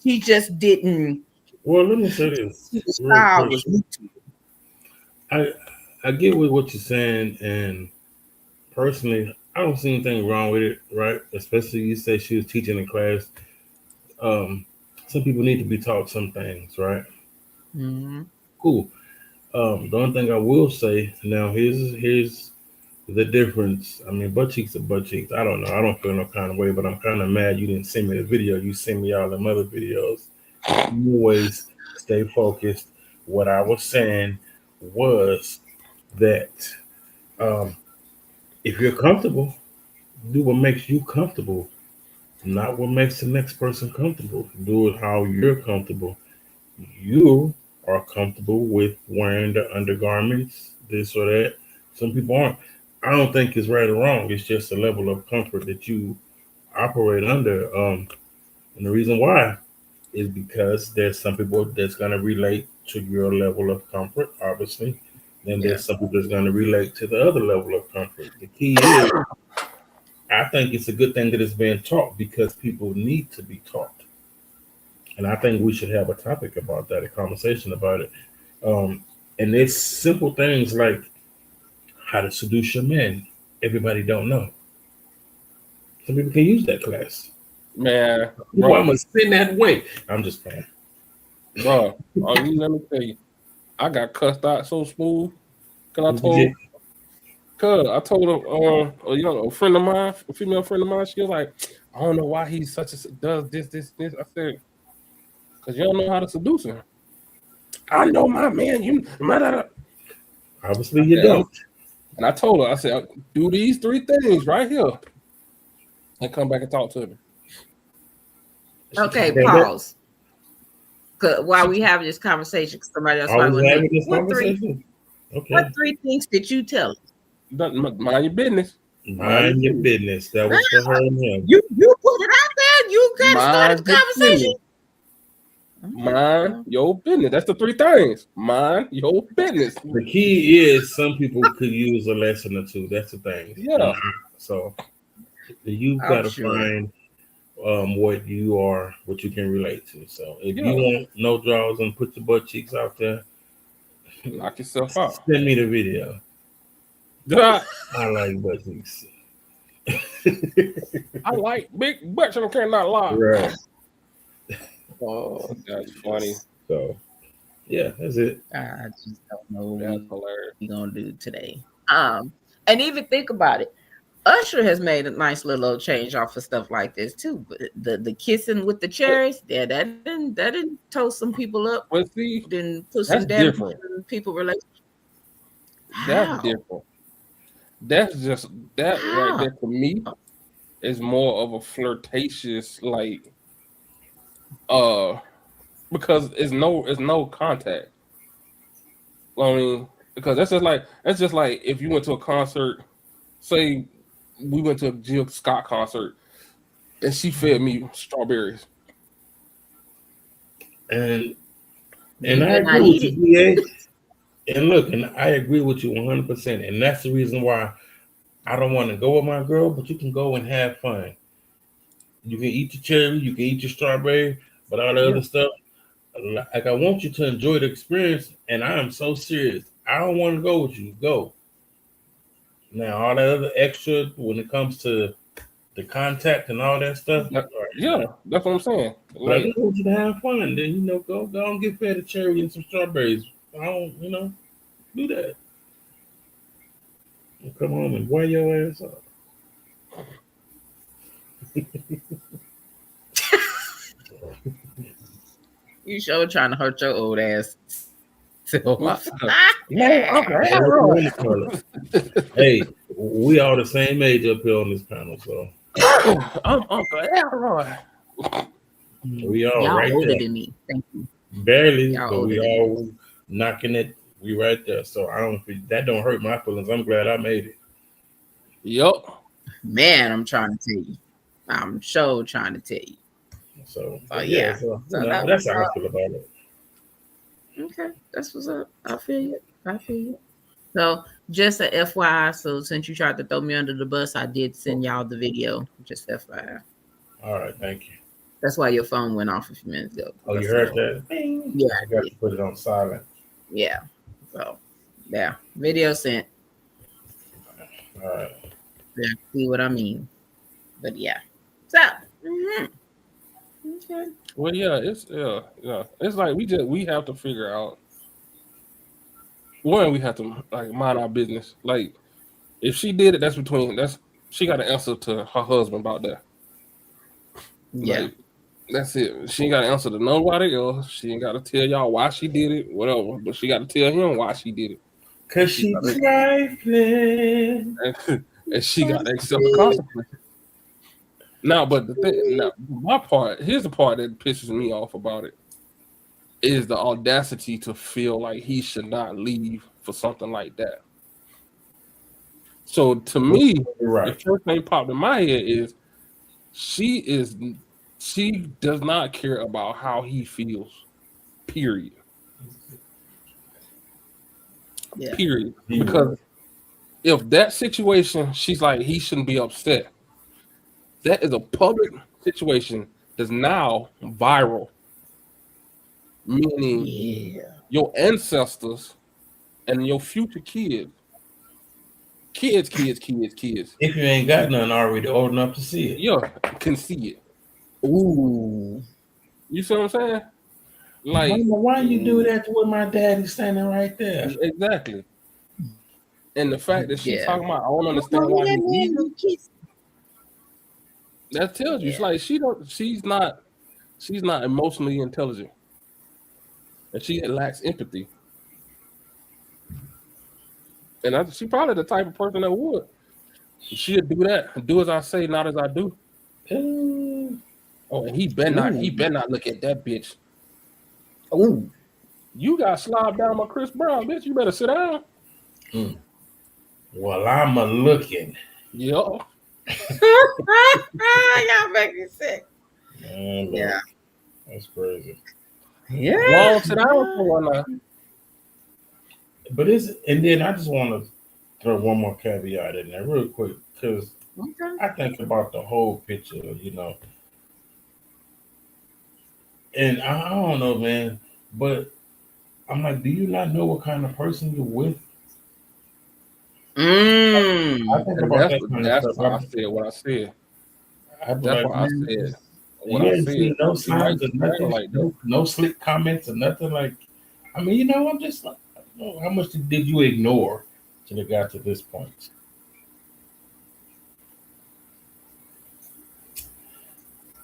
She just didn't. Well, let me say this The real style quick. was new to I I get with what you're saying, and personally, I don't see anything wrong with it, right? Especially you say she was teaching in class. Um, some people need to be taught some things, right? Mm-hmm. Cool. The only thing I will say now, here's the difference. I mean, butt cheeks are butt cheeks. I don't know. I don't feel no kind of way, but I'm kind of mad you didn't send me the video. You send me all them other videos. Always stay focused. What I was saying was that um, if you're comfortable, do what makes you comfortable, not what makes the next person comfortable. Do it how you're comfortable. You are comfortable with wearing the undergarments, this or that. Some people aren't. I don't think it's right or wrong. It's just a level of comfort that you operate under. And the reason why is because there's some people that's going to relate to your level of comfort, obviously. Then Yeah. there's some people that's going to relate to the other level of comfort. The key is, I think it's a good thing that it's being taught because people need to be taught. And I think we should have a topic about that, a conversation about it. And it's simple things like how to seduce your man. Everybody don't know. Some people can use that class. Man, Well, I'm bro, gonna spin that way. I'm just playing. bro. Oh, you let me tell you, I got cussed out so smooth. Cause Yeah. I told a friend of mine, a female friend of mine, she was like, I don't know why he's does this. I said, cause you don't know how to seduce him. I know my man. Obviously, you don't. And I told her, I said, do these 3 things right here, and come back and talk to me. Okay, pause. While we have this conversation, somebody else might having this what conversation. What 3 things did you tell her? Mind your business. Mind your business. That was for her and him. You put it out there. You got to start the conversation. Mind your business. That's the 3 things. Mind your business. The key is some people could use a lesson or 2. That's the thing. Yeah. So you've got to find what you can relate to. So if you want no draws and put your butt cheeks out there, knock yourself out. Send me the video. I like butt cheeks. I like big butts and I cannot lie. Right. Oh, that's funny. So yeah, that's it. I just don't know what we're gonna do today. And even think about it. Usher has made a nice little change off of stuff like this too. But the kissing with the cherries, that didn't toast some people up. Well, see, didn't put some damage in people relationship. That's different. That's just that right there to me is more of a flirtatious because it's no contact. I mean, because that's just like if you went to a concert, say we went to a Jill Scott concert and she fed me strawberries. And I agree with you, DA. And look, and I agree with you 100%. And that's the reason why I don't want to go with my girl, but you can go and have fun. You can eat your cherry, you can eat your strawberry, but all the other stuff, like I want you to enjoy the experience. And I am so serious. I don't want to go with you. Go. Now, all that other extra when it comes to the contact and all that stuff. Yeah, that's what I'm saying. Like, I want you to have fun. Then, go and get fed a cherry and some strawberries. I don't, do that. And come home and wear your ass up. You sure trying to hurt your old ass. Hey, we all the same age up here on this panel, so I'm Uncle Elroy. We all y'all right older there. than me. Thank you. Barely, Y'all but we older all knocking it. We right there. So that don't hurt my feelings. I'm glad I made it. Yup. Man, I'm trying to tell you. I'm sure trying to tell you. So yeah. So that's how I feel about it. Okay, that's what's up. I feel you. So just a FYI, so since you tried to throw me under the bus, I did send y'all the video. Just FYI. All right, thank you. That's why your phone went off a few minutes ago. Oh, you heard that? Yeah, I got to put it on silent. Yeah. So yeah, video sent. All right. Yeah, see what I mean. But yeah. So okay. Well, it's like we have to figure out. One, we have to mind our business. Like, if she did it, she got to answer to her husband about that. Yeah, that's it. She ain't got to answer to nobody else. She ain't got to tell y'all why she did it, whatever. But she got to tell him why she did it. Cause she trifling, and she got to accept the consequences. Now, but here's the part that pisses me off about it, is the audacity to feel like he should not leave for something like that. So to me, the first thing popped in my head is she does not care about how he feels. Period. Yeah. Period. Because if that situation, she's like, he shouldn't be upset. That is a public situation that's now viral. meaning Yeah. your ancestors and your future kids, If you ain't got none already old enough to see it. yeah, can see it. Ooh. You see what I'm saying? Like, Mama, why you do Ooh. that to with my daddy standing right there? exactly. And the fact that she Yeah. talking about, I don't understand Mama, why that he man leaving. be kissing. That tells you, it's Yeah. like she's not emotionally intelligent, and she lacks empathy. And she probably the type of person that would. She'll do that, do as I say, not as I do. Uh, Oh, and he Ooh. better not look at that bitch. Ooh. You got slobbed down by Chris Brown, bitch. You better sit down. mm. Well, I'm a looking. Yeah. Y'all make me sick. Man, look, Yeah. that's crazy. Yeah. Go on, sit down Yeah. for one now. But and then I just want to throw one more caveat in there real quick because Okay. I think about the whole picture, and I don't know, man, but I'm like, do you not know what kind of person you're with? I Mm. think And about that kind of that's stuff. why I said what I said. I be That's like, why I man, said what you I ain't said. seen no She might signs of be down nothing, like that. no slick comments or nothing like. I mean, I'm just like, I don't know, how much did you ignore till it got to this point?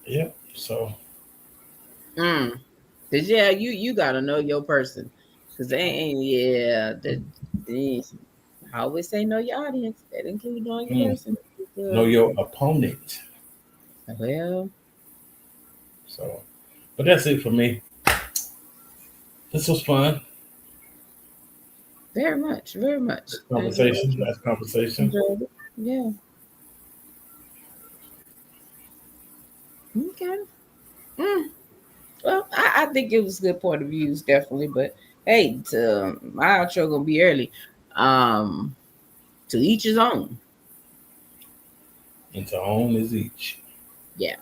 Yeah. So Mm. Cause yeah, you gotta know your person. Cause they ain't they, I always say know your audience. That includes knowing your mm, person. know Uh, your opponent. well, So, but that's it for me. This was fun. very much, very much. I enjoyed Conversation. it. Nice conversation. Enjoyed it. Yeah. Okay. Mm. Well, I think it was a good point of views, definitely. But hey, my outro gonna be early. Um, to each his own. And to own is each. Yeah.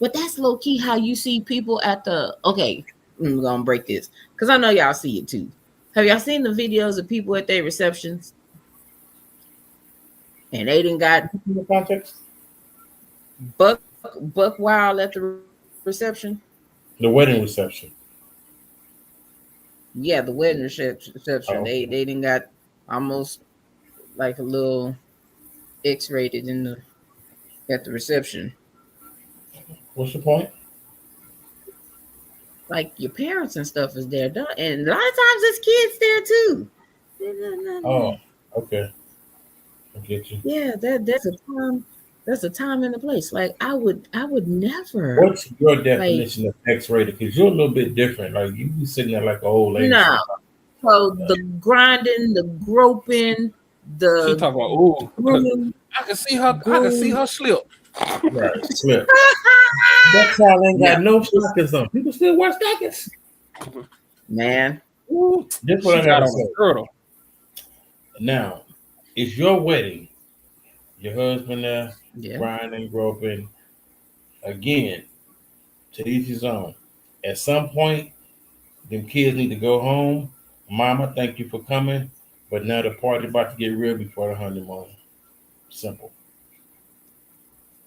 But that's low key how you see people at the okay. I'm gonna break this because I know y'all see it too. Have y'all seen the videos of people at their receptions and they didn't got In the context, buck wild at the reception? the wedding reception. Yeah, the wedding reception. Oh, They didn't got almost like a little X-rated in the at the reception. what's the point? Like your parents and stuff is there, and a lot of times there's kids there too. Oh, okay. I get you. Yeah, that's a time. That's a time and a place. Like I would never What's your like definition of X-rated? Because you're a little bit different. Like you be sitting there like an old lady no. sometimes. So the grinding, the groping, She the talking about, oh, grooming, I can see groom. her slip. Right, slip. That child ain't No, got no stockings on. People still wear stockings. man. Ooh, That's what she I got gotta on say. a girdle. Now, it's your wedding. Your husband there, Yeah. grinding, groping. Again, to each his own. At some point, them kids need to go home. Mama, thank you for coming. But now the party about to get real before the honeymoon. Simple.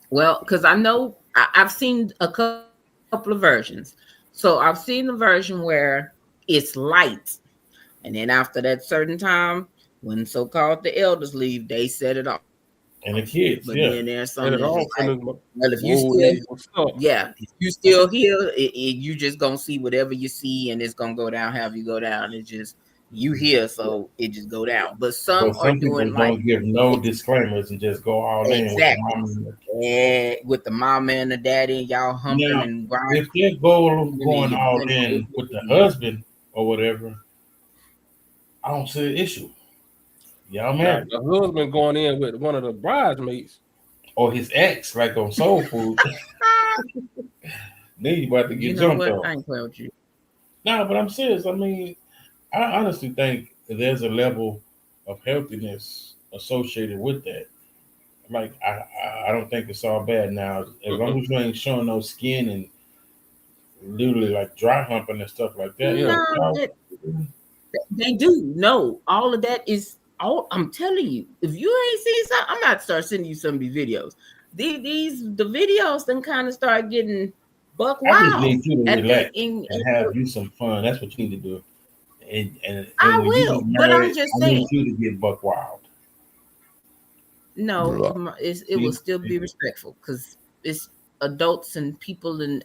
Well, because I know I've seen a couple of versions. So I've seen the version where it's light, and then after that certain time, when so-called the elders leave, they set it off. And the kids, But yeah. then there's And some it that's all just like, finished. well, if you Whoa, still, nigga, what's up? yeah, if you still here, you just gonna see whatever you see, and it's gonna go down. Have you go down? It's just you here, so it just go down. But some But are some people doing like don't give no disclaimers and just go all in with the exactly, mama. and with the mama and the daddy, and y'all humping Now, and grinding, if their goal of and then going you all bend in with the husband or whatever, I don't see an issue. Y'all Now married. the husband going in with one of the bridesmaids. Or his ex, like on Soul Food, then you about to You get know jumped what? on. I ain't playing with you. No, but I'm serious. I mean, I honestly think that there's a level of healthiness associated with that. Like, I don't think it's all bad now. As long as you ain't showing no skin and literally like dry humping and stuff like that. Yeah. No, they do. No, all of that is all. I'm telling you, if you ain't seen something, I'm about to start sending you some of these videos. The videos then kind of start getting buck I just wild. need you to At the relax and have you some fun. That's what you need to do. And I when you will, get but I'm married, just I saying. need you to get buck wild. No, it will See? still be respectful because it's adults and people and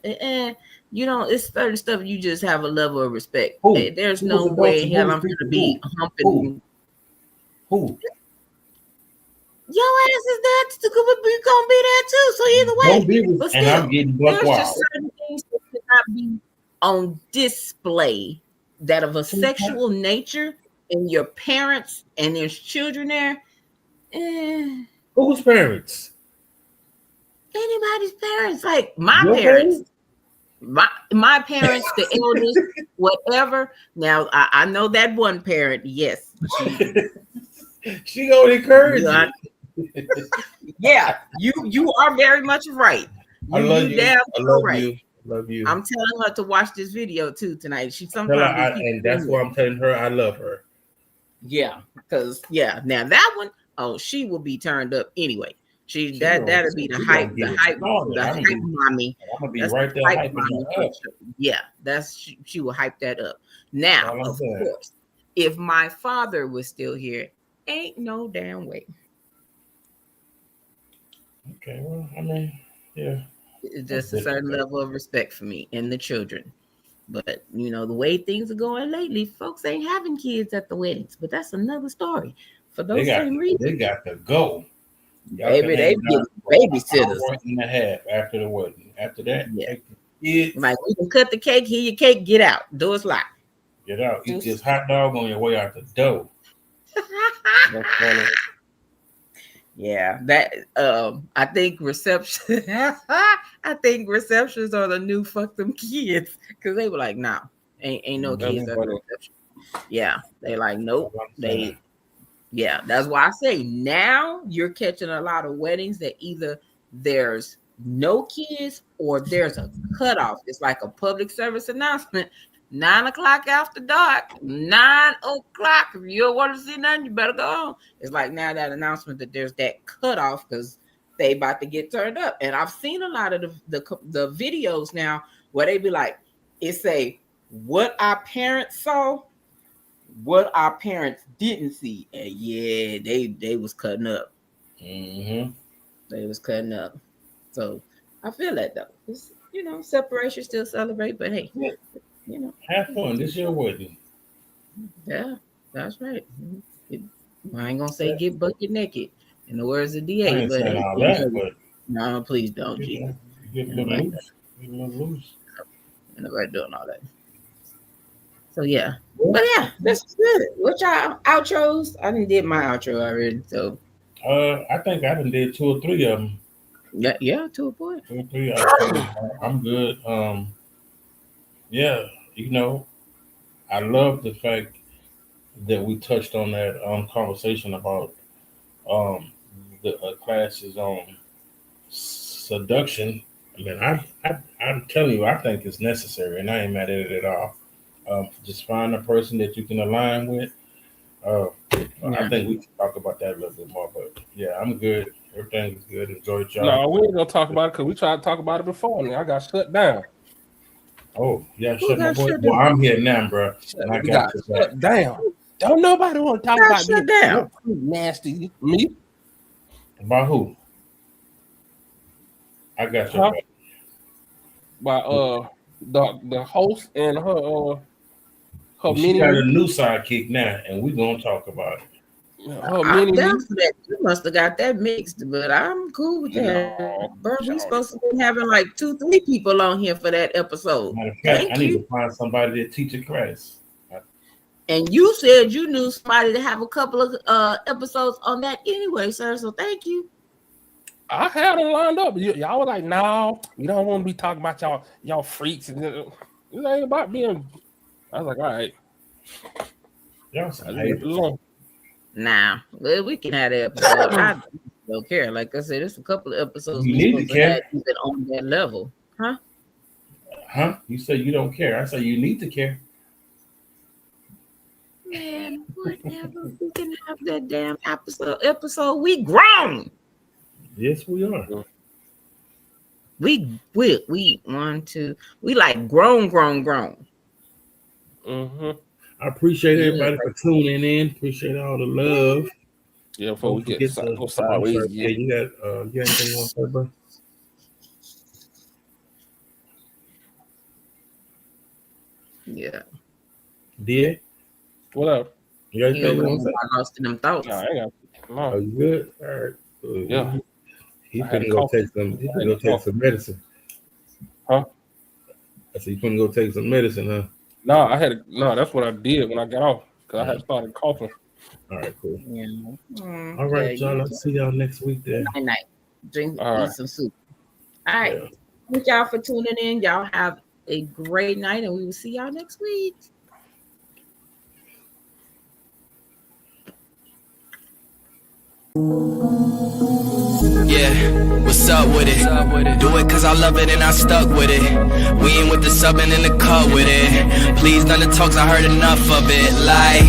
you know it's certain stuff you just have a level of respect. Who? There's Who was no adults way and in who hell was I'm gonna people? be Who? humping. Who? Your ass is that we gonna be there too. So either Don't way, be with, but and I'm still, getting buck there's just wild. certain things that cannot be on display that of a sexual nature, and your parents and there's children there. Eh, Whose parents? anybody's parents, like my Your parents. parents? My parents, the eldest, whatever. Now I know that one parent. Yes, She gonna encourage you are, you. yeah, you are very much right. I love You you. damn I sure love right. you. I love you. I'm telling her to watch this video too tonight. She Tell her, sometimes be peeping and that's in. why I'm telling her I love her. Yeah, because now that one, oh, she will be turned up anyway. That'll be She gonna get it started. the hype mommy. I'm gonna be That's the right there hype hyping mommy her for up. sure. Yeah, she will hype that up. That's Now, all I'm of saying. course, if my father was still here, ain't no damn way. Okay, well, I mean, yeah. It's just a certain level of respect for me and the children. But you know, the way things are going lately, folks ain't having kids at the weddings. But that's another story. For those same They reasons, got to go. Y'all can baby, they hang get out for an babysitters. hour and a half after the wedding. After that, Yeah. take the kids, Like we can cut the cake, here your cake, get out. Doors locked. get out, eat this hot dog on your way out the door. That's funny. Yeah, that I think reception I think receptions are the new fuck them kids because they were like, nah, ain't no That's kids at the funny. reception. Yeah, they like, nope. That's what I'm saying. Yeah, that's why I say now you're catching a lot of weddings that either there's no kids or there's a cutoff. It's like a public service announcement. 9 o'clock after dark, 9 o'clock. If you don't want to see nothing, you better go home. It's like now that announcement that there's that cutoff because they about to get turned up. And I've seen a lot of the videos now where they be like, it say what our parents saw, what our parents didn't see. And yeah, they was cutting up. Mm-hmm. They was cutting up. So I feel that though. It's, you know, separation still celebrate, but hey, you know, Have fun. This your wedding. yeah, that's right. I ain't gonna say get bucket naked in the words of DA, I ain't but saying hey, all that, but no, please don't, you G. know, you get a little Nobody, loose. Get a little loose. nobody doing all that. So yeah. But yeah, that's good. What y'all outros? I didn't did my outro already. So I think I done did 2 or 3 of them. yeah, to a point. 2 or 3. I'm good. Yeah, you know, I love the fact that we touched on that conversation about the classes on seduction. I mean, I'm telling you, I think it's necessary, and I ain't mad at it at all. Just find a person that you can align with. I think we can talk about that a little bit more, but yeah, I'm good. Everything is good. Enjoyed y'all. No, we ain't gonna talk about it because we tried to talk about it before, and I got shut down. Oh, yeah, Who shut my got boy. shut Well, down? I'm here now, bro. And I We got got your back. shut down. Don't nobody want to talk Got about shut this. down. You're too nasty. Me? About who? I got your Huh? back. By the host and her Well, she mini got a me. new sidekick now, and we're gonna talk about it. Her I'm mini me. down for that. You must have got that mixed, but I'm cool with that. No, Bro, we Charlie. supposed to be having like 2-3 people on here for that episode. Matter of fact, Thank I need you. to find somebody that teach a class. And you said you knew somebody to have a couple of episodes on that anyway, sir. So thank you. I had them lined up. Y'all were like, no, we don't want to be talking about y'all freaks. And it ain't about being. I was like, all right. Y'all I some just left it haters. alone. Nah, well, we can have that episode. I don't care. Like I said, there's a couple of episodes You we need to supposed to care. have even on that level. Huh? Huh? You say you don't care. I say you need to care. Man, whatever. We can have that damn episode. We grown. Yes, we are. We want to. We like grown. Mm-hmm. I appreciate everybody for tuning in. Appreciate all the love. Yeah, before we get go sideways again. Yeah, you got anything you want to say, bro? Yeah. Did? What up? You got anything you want to say? I lost in them thoughts. Nah, I ain't got no. Oh, you good? All right. Yeah. He finna go take some. He finna go take some medicine. Huh? I said, you finna go take some medicine, huh? No, that's what I did when I got off because I had started coughing. All right, cool. Yeah. All right, y'all. I'll see y'all next week then. Night. Eat some soup. All right. Yeah. Thank y'all for tuning in. Y'all have a great night, and we will see y'all next week. Yeah, what's up with it? Do it cause I love it and I stuck with it. We ain't with the subbing in the cut with it. Please, none of the talks, I heard enough of it. Like,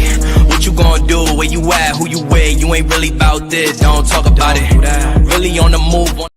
what you gonna do? Where you at? Who you with? You ain't really about this. Don't talk about it. Really on the move.